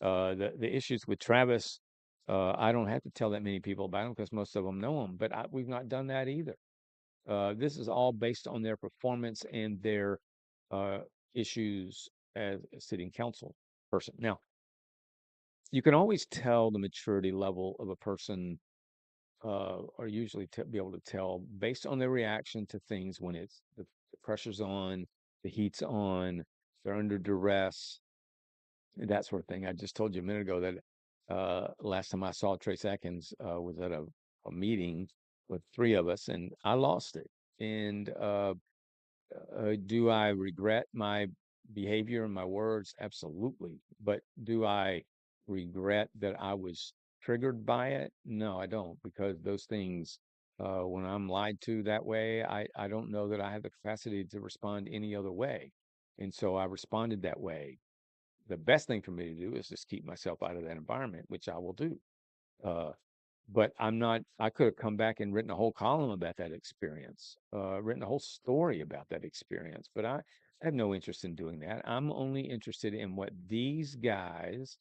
The issues with Travis, I don't have to tell that many people about them because most of them know him, but we've not done that either. This is all based on their performance and their uh, issues as a sitting council person. Now, you can always tell the maturity level of a person, or usually be able to tell based on their reaction to things when the pressure's on, the heat's on, they're under duress, that sort of thing. I just told you a minute ago that last time I saw Trace Atkins was at a meeting with three of us, and I lost it. And do I regret my behavior and my words? Absolutely. But do I regret that I was triggered by it? No, I don't, because those things, when I'm lied to that way, I don't know that I have the capacity to respond any other way. And so I responded that way. The best thing for me to do is just keep myself out of that environment, which I will do. Uh, but I'm not, I could have come back and written a whole column about that experience, written a whole story about that experience, but I have no interest in doing that. I'm only interested in what these guys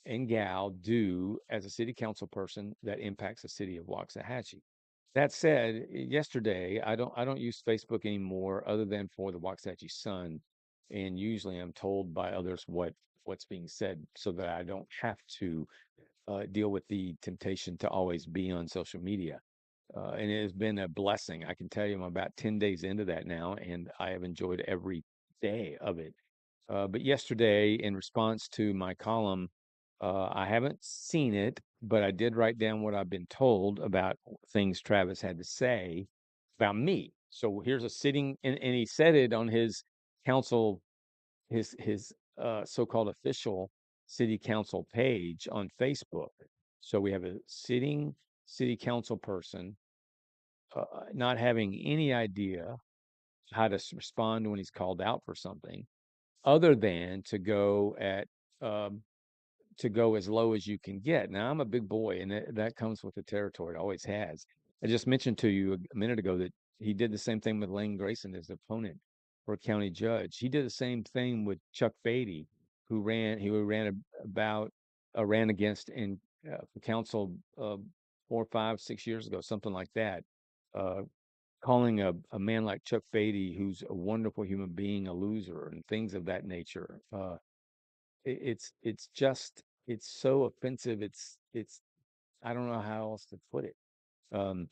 and gal do as a city council person that impacts the city of Waxahachie. That said, yesterday I don't use Facebook anymore other than for the Waxahachie Sun, and usually I'm told by others what's being said so that I don't have to deal with the temptation to always be on social media. And it has been a blessing. I can tell you I'm about 10 days into that now, and I have enjoyed every day of it. But yesterday, in response to my column, I haven't seen it, but I did write down what I've been told about things Travis had to say about me. So here's a sitting, and he said it on his council, his so-called official city council page on Facebook. So we have a sitting city council person not having any idea how to respond when he's called out for something, other than um, to go as low as you can get. Now I'm a big boy, and that comes with the territory. It always has. I just mentioned to you a minute ago that he did the same thing with Lane Grayson, his opponent for a county judge. He did the same thing with Chuck Beatty, who ran against in for council 4, 5, 6 years ago, something like that. Uh, Calling a man like Chuck Beatty, who's a wonderful human being, a loser, and things of that nature. It's just it's so offensive. It's I don't know how else to put it. Um,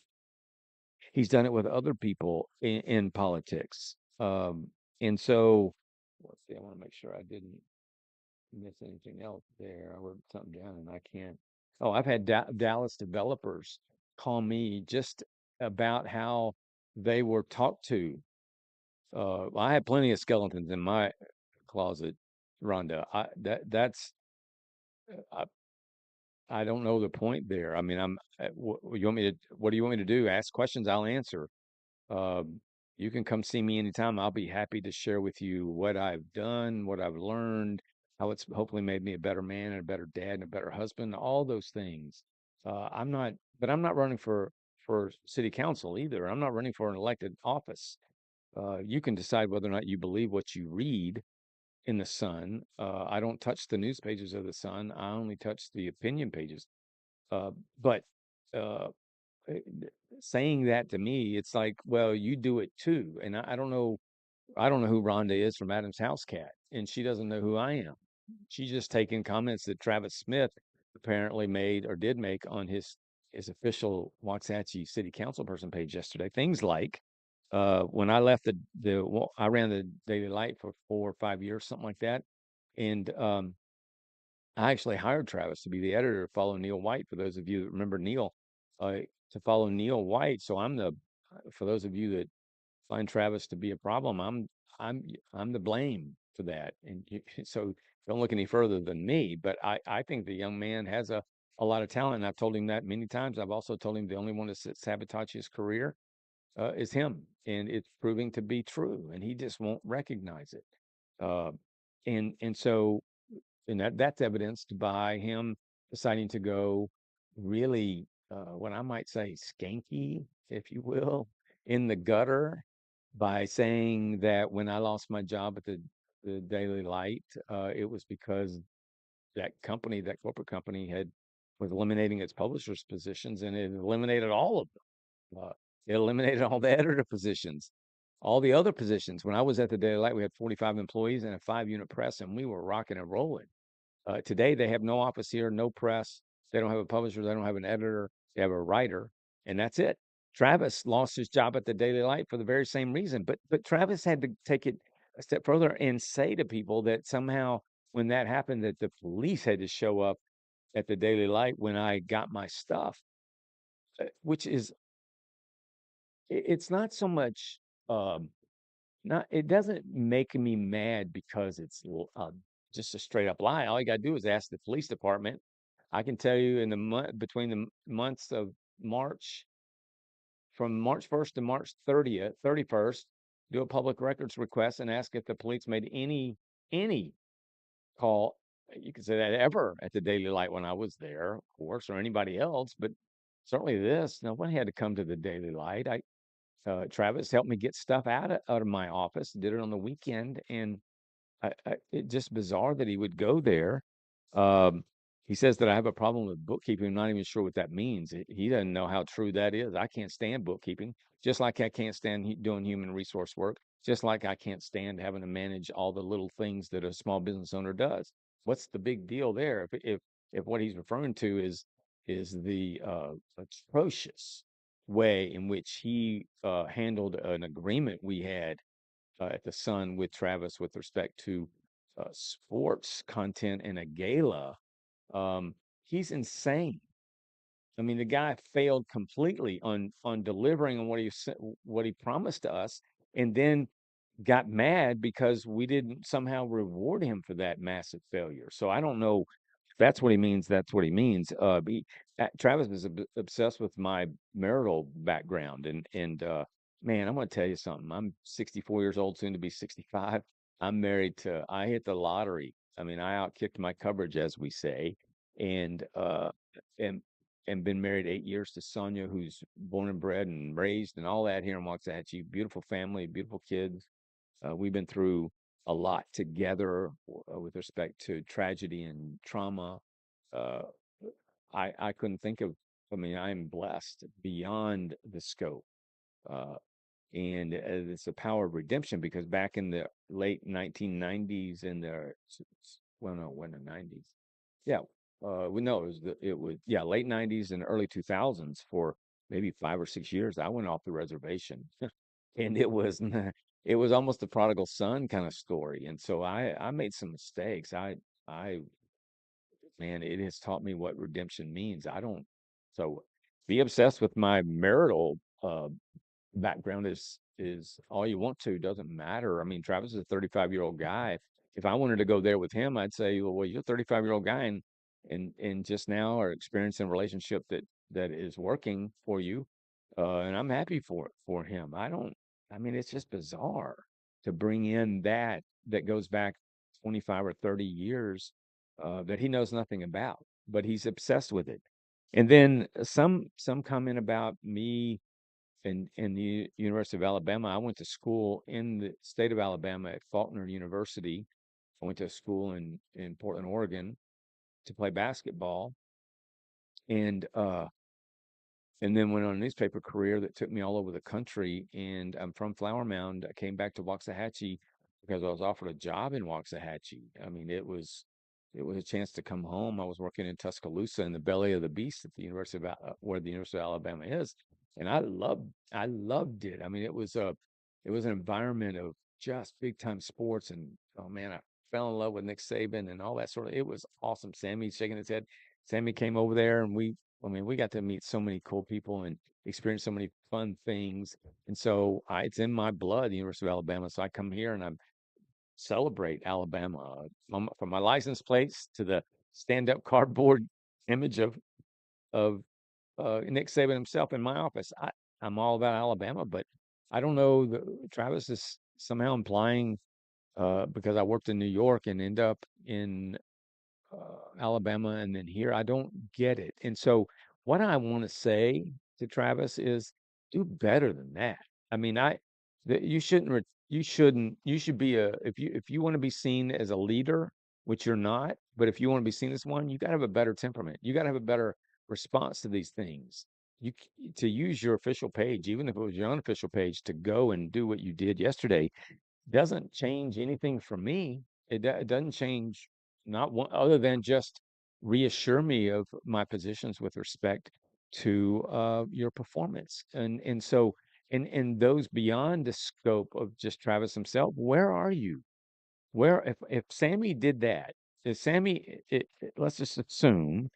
he's done it with other people in politics. And so let's see. I want to make sure I didn't miss anything else there. I wrote something down and I can't. Oh, I've had Dallas developers call me just about how they were talked to. I had plenty of skeletons in my closet, Rhonda. I, I don't know the point there. I mean, you want me to, what do you want me to do? Ask questions, I'll answer. Um, you can come see me anytime. I'll be happy to share with you what I've done, what I've learned, how it's hopefully made me a better man and a better dad and a better husband, all those things. But I'm not running for city council either. I'm not running for an elected office. You can decide whether or not you believe what you read in the Sun. I don't touch the news pages of the Sun. I only touch the opinion pages. Uh, but uh, eh, saying that to me, it's like, well, you do it too. And I don't know. I don't know who Rhonda is from Adam's House Cat, and she doesn't know who I am. She's just taking comments that Travis Smith apparently made or did make on his official Waxahachie City Council person page yesterday. Things like, when I left I ran the Daily Light for 4 or 5 years, something like that, and I actually hired Travis to be the editor to follow Neil White. For those of you that remember Neil, to follow Neil White. So for those of you that find Travis to be a problem, I'm I'm the blame for that. And so don't look any further than me. But I think the young man has a lot of talent. And I've told him that many times. I've also told him the only one to sabotage his career is him, and it's proving to be true. And he just won't recognize it. Uh, and so that's evidenced by him deciding to go really, what I might say, skanky, if you will, in the gutter, by saying that when I lost my job at the Daily Light, it was because that corporate company was eliminating its publishers' positions, and it eliminated all of them. It eliminated all the editor positions, all the other positions. When I was at the Daily Light, we had 45 employees and a 5-unit press, and we were rocking and rolling. Today, they have no office here, no press. They don't have a publisher. They don't have an editor. They have a writer, and that's it. Travis lost his job at the Daily Light for the very same reason. But Travis had to take it a step further and say to people that somehow, when that happened, that the police had to show up at the Daily Light when I got my stuff, which is, it's not so much, um, not it doesn't make me mad because it's just a straight up lie. All you got to do is ask the police department. I can tell you, in the month between the months of March, from March 1st to March 30th, 31st, do a public records request and ask if the police made any call. You could say that ever at the Daily Light when I was there, of course, or anybody else, but certainly this. Nobody had to come to the Daily Light. Travis helped me get stuff out of my office, did it on the weekend, and it's just bizarre that he would go there. Um, he says that I have a problem with bookkeeping. I'm not even sure what that means. He doesn't know how true that is. I can't stand bookkeeping, just like I can't stand doing human resource work, just like I can't stand having to manage all the little things that a small business owner does. What's the big deal there? If what he's referring to is the atrocious way in which he handled an agreement we had at the Sun with Travis with respect to sports content in a gala. He's insane. I mean, the guy failed completely on delivering on what he promised to us, and then got mad because we didn't somehow reward him for that massive failure. So I don't know if that's what he means. That's what he means. Travis was obsessed with my marital background, and man, I'm going to tell you something. I'm 64 years old, soon to be 65. I'm married to. I hit the lottery. I mean, I outkicked my coverage, as we say, and and and been married 8 years to Sonia, who's born and bred and raised and all that here in Waxahachie. Beautiful family, beautiful kids. We've been through a lot together with respect to tragedy and trauma. Uh, I couldn't think of, I mean, I'm blessed beyond the scope. Uh, and it's the power of redemption, because back in the late 1990s and well, no, when the 90s. Yeah. Well, no, yeah, late 90s and early 2000s, for maybe 5 or 6 years, I went off the reservation. And it was almost a prodigal son kind of story. And so I made some mistakes. I Man, it has taught me what redemption means. I don't So be obsessed with my marital background is all you want to, doesn't matter. I mean, Travis is a 35-year-old guy. If I wanted to go there with him, I'd say, well, you're a 35-year-old guy, and just now are experiencing a relationship that is working for you, and I'm happy for him. I mean, it's just bizarre to bring in that goes back 25 or 30 years, that he knows nothing about, but he's obsessed with it. And then some comment about me in the University of Alabama. I went to school in the state of Alabama at Faulkner University. I went to school in Portland, Oregon, to play basketball, and and then went on a newspaper career that took me all over the country. And I'm from Flower Mound. I came back to Waxahachie because I was offered a job in Waxahachie. I mean, it was a chance to come home. I was working in Tuscaloosa in the belly of the beast at the University of where the University of Alabama is, and I loved it. I mean, it was an environment of just big time sports, and oh man, I fell in love with Nick Saban and all that sort of. It was awesome. Sammy shaking his head. Sammy came over there, and we got to meet so many cool people and experience so many fun things. And so it's in my blood, the University of Alabama. So I come here and I celebrate Alabama from my license plates to the stand-up cardboard image of Nick Saban himself in my office. I'm all about Alabama, but I don't know. Travis is somehow implying because I worked in New York and end up in Alabama and then here. I don't get it. And so what I want to say to Travis is do better than that. I mean, you shouldn't you should be if you want to be seen as a leader, which you're not, but if you want to be seen as one, you got to have a better temperament. You got to have a better response to these things. To use your official page, even if it was your unofficial page, to go and do what you did yesterday doesn't change anything for me. It doesn't change not one other than just reassure me of my positions with respect to your performance. And so and those beyond the scope of just Travis himself, where are you? Where if Sammy did that, if Sammy let's just assume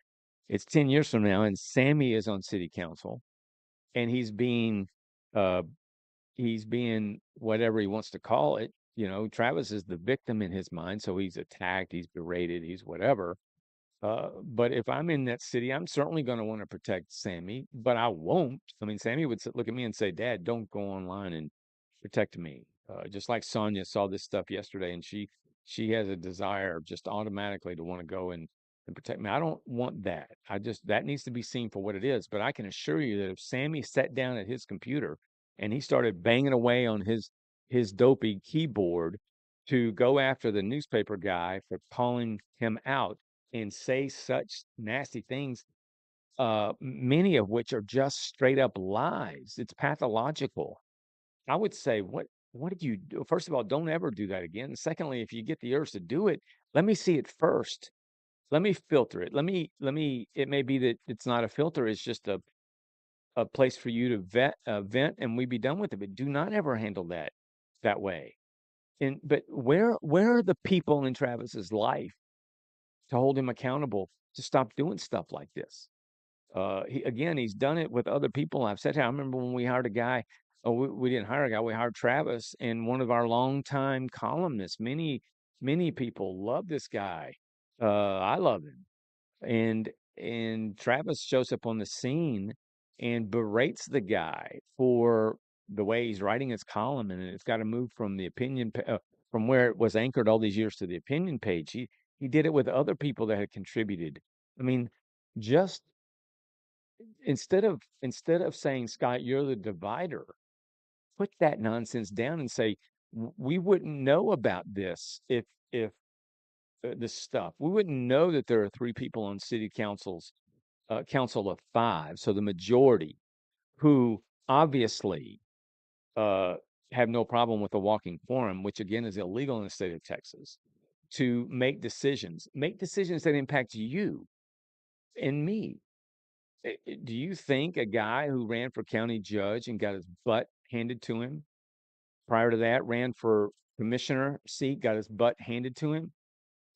it's 10 years from now and Sammy is on city council and uh he's being whatever he wants to call it. Travis is the victim in his mind, so he's attacked, he's berated, he's whatever. But if I'm in that city, I'm certainly going to want to protect Sammy, but I won't. I mean, Sammy would look at me and say, "Dad, don't go online and protect me." Just like Sonia saw this stuff yesterday, and she has a desire just automatically to want to go and protect me. I don't want that. That needs to be seen for what it is. But I can assure you that if Sammy sat down at his computer and he started banging away on his dopey keyboard to go after the newspaper guy for calling him out and say such nasty things, many of which are just straight up lies. It's pathological. I would say, what did you do? First of all, don't ever do that again. Secondly, if you get the urge to do it, let me see it first. Let me filter it. Let me. It may be that it's not a filter. It's just a place for you to vent, and we be done with it. But do not ever handle that way. But where are the people in Travis's life to hold him accountable to stop doing stuff like this? He's done it with other people. I've said, I remember when we hired a guy. Oh, we didn't hire a guy. We hired Travis, and one of our longtime columnists. Many people love this guy. I love him, and Travis shows up on the scene and berates the guy for the way he's writing his column, and it's got to move from the from where it was anchored all these years to the opinion page. He did it with other people that had contributed. I mean, just instead of saying, Scott, you're the divider, put that nonsense down and say, we wouldn't know about this if this stuff. We wouldn't know that there are three people on city council of five, so the majority, who obviously uh, have no problem with a walking quorum, which again is illegal in the state of Texas, to make decisions that impact you and me. Do you think a guy who ran for county judge and got his butt handed to him, prior to that ran for commissioner seat, got his butt handed to him,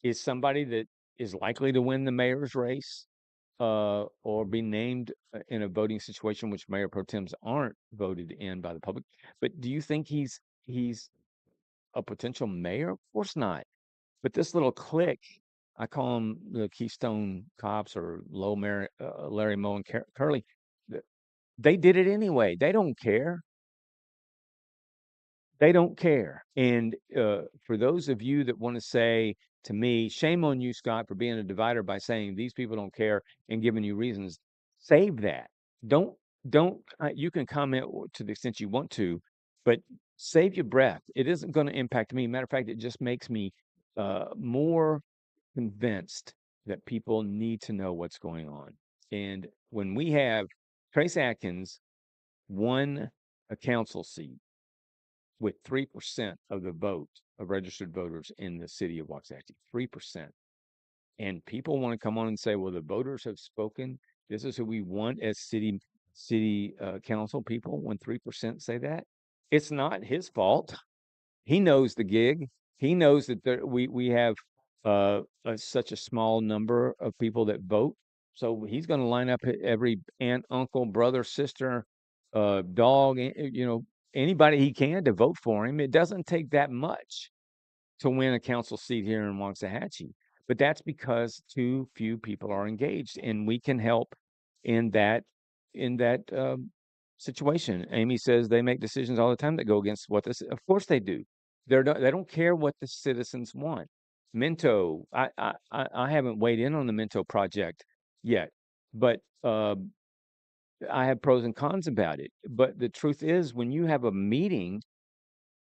is somebody that is likely to win the mayor's race or be named in a voting situation, which mayor pro tems aren't voted in by the public? But do you think he's a potential mayor? Of course not. But this little clique, I call them the Keystone Cops or Larry Moe and Curly. They did it anyway. They don't care. They don't care. And for those of you that want to say to me, shame on you, Scott, for being a divider by saying these people don't care and giving you reasons, save that. Don't, you can comment to the extent you want to, but save your breath. It isn't going to impact me. Matter of fact, it just makes me more convinced that people need to know what's going on. And when we have Trace Atkins won a council seat with 3% of the vote of registered voters in the city of Waxahachie. 3%. And people want to come on and say, well, the voters have spoken. This is who we want as city council people. When 3% say that, it's not his fault. He knows the gig. He knows that we have such a small number of people that vote. So he's going to line up every aunt, uncle, brother, sister, dog, anybody he can to vote for him. It doesn't take that much to win a council seat here in Waxahachie. But that's because too few people are engaged, and we can help in that situation. Amy says they make decisions all the time that go against what this. Of course they do. They don't care what the citizens want. Minto, I haven't weighed in on the Minto project yet, but I have pros and cons about it. But the truth is, when you have a meeting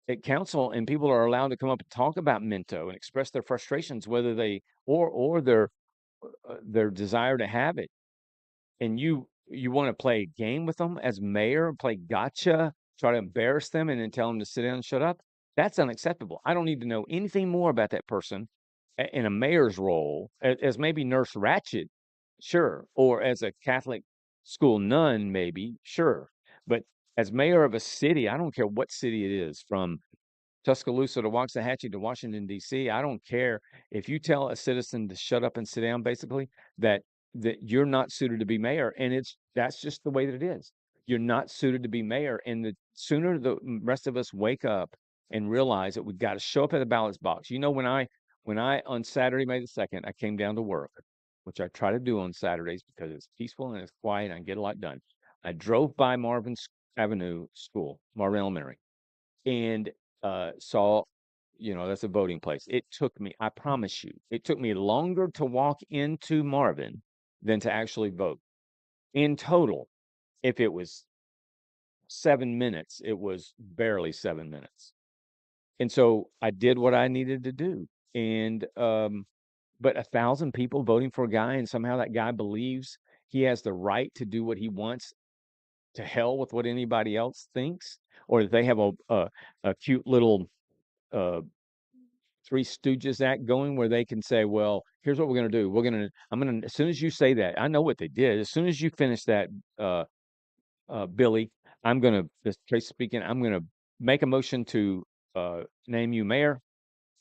at council and people are allowed to come up and talk about Minto and express their frustrations, whether they or their desire to have it, and you want to play a game with them as mayor, play gotcha, try to embarrass them, and then tell them to sit down and shut up. That's unacceptable. I don't need to know anything more about that person in a mayor's role as maybe Nurse Ratched, sure, or as a Catholic school nun, maybe, sure. But as mayor of a city, I don't care what city it is, from Tuscaloosa to Waxahachie to Washington, D.C. I don't care if you tell a citizen to shut up and sit down, basically, that you're not suited to be mayor. And that's just the way that it is. You're not suited to be mayor. And the sooner the rest of us wake up and realize that we've got to show up at the ballots box. When I on Saturday, May the 2nd, I came down to work, which I try to do on Saturdays because it's peaceful and it's quiet and I get a lot done. I drove by Marvin Avenue School, Marvin Elementary, and saw, that's a voting place. It took me, I promise you, it took me longer to walk into Marvin than to actually vote. In total, if it was 7 minutes, it was barely 7 minutes. And so I did what I needed to do. And but 1,000 people voting for a guy, and somehow that guy believes he has the right to do what he wants, to hell with what anybody else thinks, or that they have a cute little Three Stooges act going where they can say, well, here's what we're going to do. As soon as you say that, I know what they did. As soon as you finish that, Billy, Tracy speaking, I'm going to make a motion to name you mayor.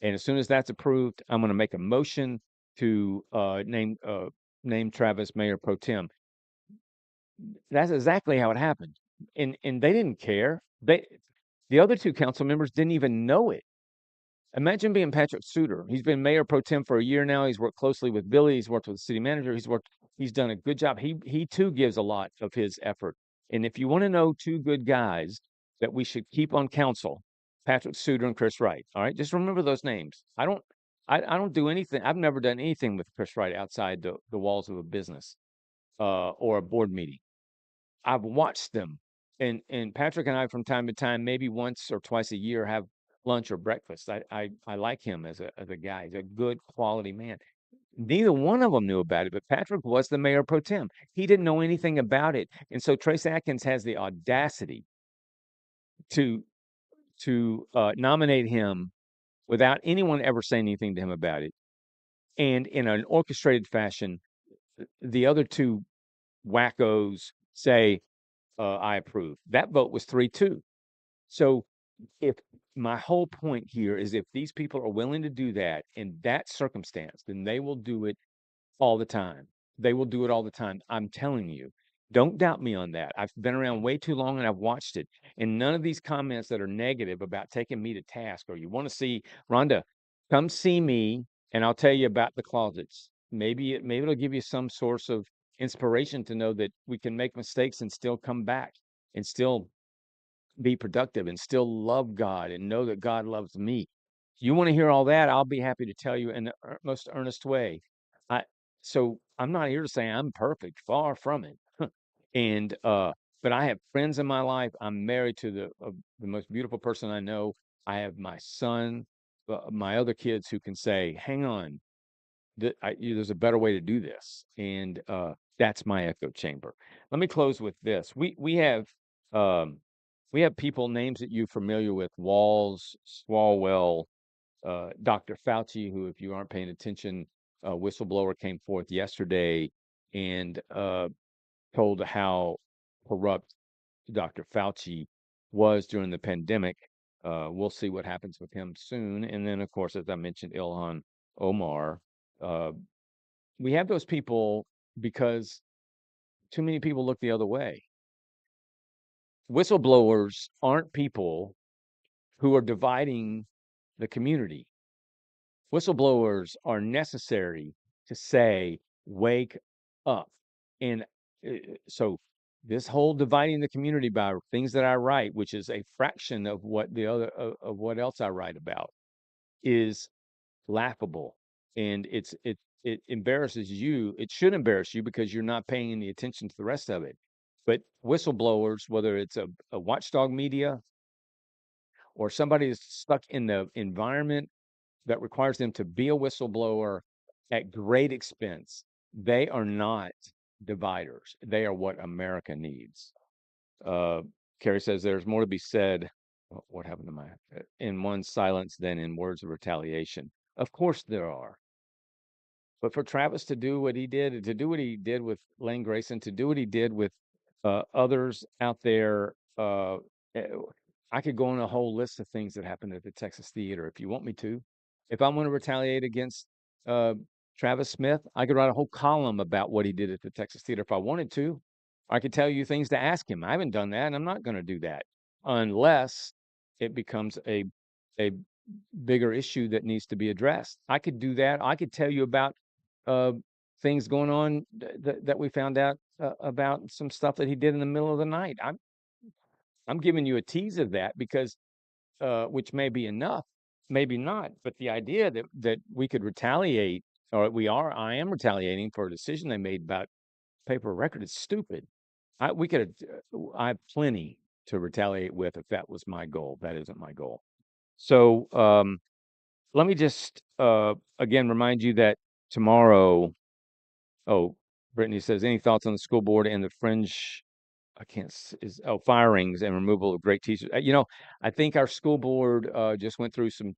And as soon as that's approved, I'm going to make a motion to name Travis mayor pro tem. That's exactly how it happened. And they didn't care. The other two council members didn't even know it. Imagine being Patrick Suter. He's been mayor pro tem for a year now. He's worked closely with Billy. He's worked with the city manager. He's done a good job. He too gives a lot of his effort. And if you want to know two good guys that we should keep on council, Patrick Suter and Chris Wright. All right, just remember those names. I don't do anything. I've never done anything with Chris Wright outside the walls of a business or a board meeting. I've watched them, and Patrick and I, from time to time, maybe once or twice a year, have lunch or breakfast. I like him as a guy. He's a good quality man. Neither one of them knew about it, but Patrick was the mayor pro tem. He didn't know anything about it, and so Trace Atkins has the audacity to nominate him without anyone ever saying anything to him about it, and in an orchestrated fashion, the other two wackos say, I approve. That vote was 3-2. So if my whole point here is, if these people are willing to do that in that circumstance, then they will do it all the time. They will do it all the time. I'm telling you. Don't doubt me on that. I've been around way too long and I've watched it. And none of these comments that are negative about taking me to task, or you want to see Rhonda, come see me and I'll tell you about the closets. Maybe it'll give you some source of inspiration to know that we can make mistakes and still come back and still be productive and still love God and know that God loves me. You want to hear all that? I'll be happy to tell you in the most earnest way. So I'm not here to say I'm perfect, far from it. And but I have friends in my life. I'm married to the most beautiful person I know. I have my son, my other kids who can say, "Hang on, there's a better way to do this." And That's my echo chamber. Let me close with this. Um, we have people names that you're familiar with: Walls, Swalwell, Dr. Fauci, who, if you aren't paying attention, whistleblower came forth yesterday and told how corrupt Dr. Fauci was during the pandemic. We'll see what happens with him soon. And then, of course, as I mentioned, Ilhan Omar. Uh, we have those people because too many people look the other way. Whistleblowers aren't people who are dividing the community. Whistleblowers are necessary to say, wake up. And so this whole dividing the community by things that I write, which is a fraction of what the other of what else I write about, is laughable. And it embarrasses you. It should embarrass you because you're not paying any attention to the rest of it. But whistleblowers, whether it's a watchdog media or somebody that's stuck in the environment that requires them to be a whistleblower at great expense, they are not dividers. They are what America needs. Uh, Carrie says there's more to be said. What happened to my in one's silence than in words of retaliation? Of course there are. But for Travis to do what he did, to do what he did with Lane Grayson, to do what he did with others out there, eh, I could go on a whole list of things that happened at the Texas Theater if you want me to. If I want to retaliate against uh, Travis Smith, I could write a whole column about what he did at the Texas Theater if I wanted to. I could tell you things to ask him. I haven't done that, and I'm not going to do that unless it becomes a bigger issue that needs to be addressed. I could do that. I could tell you about uh, things going on that we found out about some stuff that he did in the middle of the night. I'm giving you a tease of that because which may be enough, maybe not. But the idea that we could retaliate, or I am retaliating for a decision they made about paper record is stupid. We could I have plenty to retaliate with if that was my goal. That isn't my goal. So let me just again remind you that tomorrow. Oh, Brittany says, any thoughts on the school board and the fringe? I can't is firings and removal of great teachers. I think our school board just went through some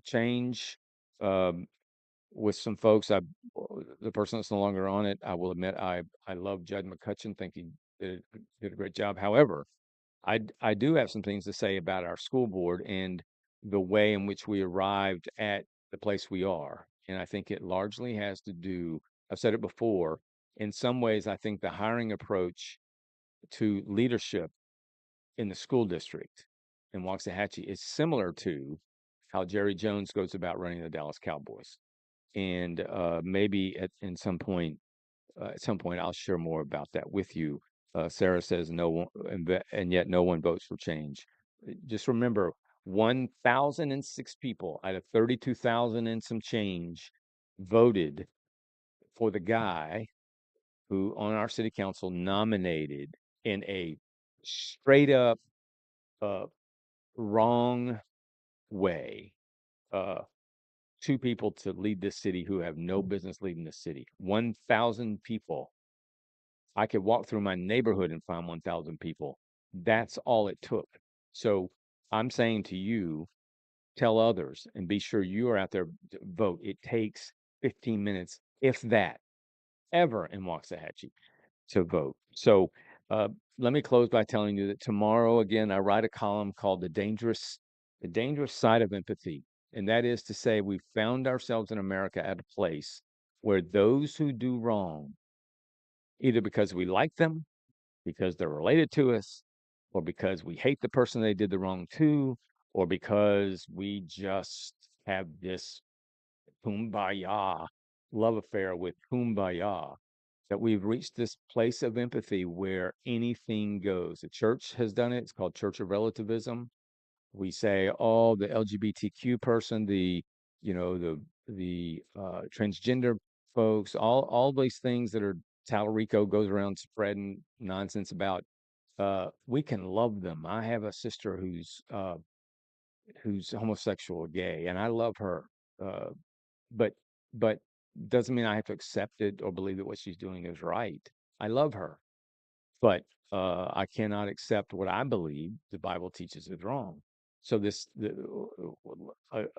change um, with some folks. The person that's no longer on it, I will admit, I love Judd McCutcheon. Think he did a great job. However, I do have some things to say about our school board and the way in which we arrived at the place we are. And I think it largely has to do, I've said it before, in some ways, I think the hiring approach to leadership in the school district in Waxahachie is similar to how Jerry Jones goes about running the Dallas Cowboys. And maybe at some point, I'll share more about that with you. Sarah says no one, and yet no one votes for change. Just remember, 1,006 people out of 32,000 and some change voted for the guy who on our city council nominated in a straight up uh, wrong way uh, two people to lead this city who have no business leading the city. 1,000 people. I could walk through my neighborhood and find 1,000 people. That's all it took. So I'm saying to you, tell others and be sure you are out there to vote. It takes 15 minutes, if that, ever in Waxahachie to vote. So uh, let me close by telling you that tomorrow, again, I write a column called The Dangerous Side of Empathy. And that is to say, we found ourselves in America at a place where those who do wrong, either because we like them, because they're related to us, or because we hate the person they did the wrong to, or because we just have this kumbaya love affair with kumbaya, that we've reached this place of empathy where anything goes. The church has done it. It's called Church of Relativism. We say, oh, the LGBTQ person, the transgender folks, all these things that are Talarico goes around spreading nonsense about. We can love them. I have a sister who's homosexual, gay, and I love her. Uh, but but doesn't mean I have to accept it or believe that what she's doing is right. I love her, but I cannot accept what I believe the Bible teaches is wrong. So I'm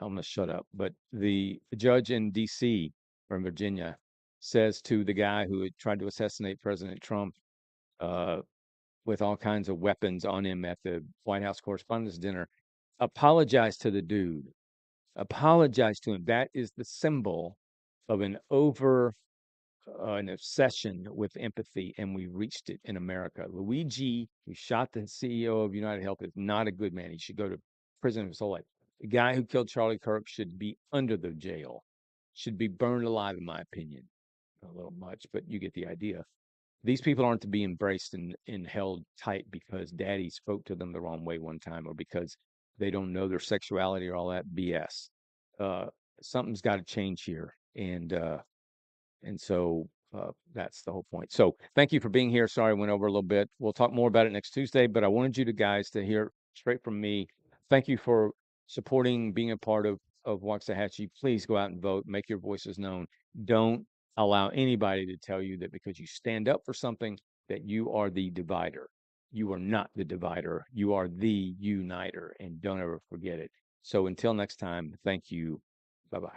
gonna shut up. But the judge in D.C. or in Virginia says to the guy who had tried to assassinate President Trump uh, with all kinds of weapons on him at the White House Correspondents' Dinner, apologize to the dude. Apologize to him. That is the symbol of an obsession with empathy, and we reached it in America. Luigi, who shot the CEO of United Health, is not a good man. He should go to prison his whole life. The guy who killed Charlie Kirk should be under the jail, should be burned alive, in my opinion. A little much, but you get the idea. These people aren't to be embraced and held tight because daddy spoke to them the wrong way one time or because they don't know their sexuality or all that BS. Uh, Something's got to change here. And so that's the whole point. So thank you for being here. Sorry, I went over a little bit. We'll talk more about it next Tuesday, but I wanted you guys to hear straight from me. Thank you for supporting, being a part of Waxahachie. Please go out and vote. Make your voices known. Don't allow anybody to tell you that because you stand up for something that you are the divider. You are not the divider. You are the uniter, and don't ever forget it. So until next time, thank you. Bye-bye.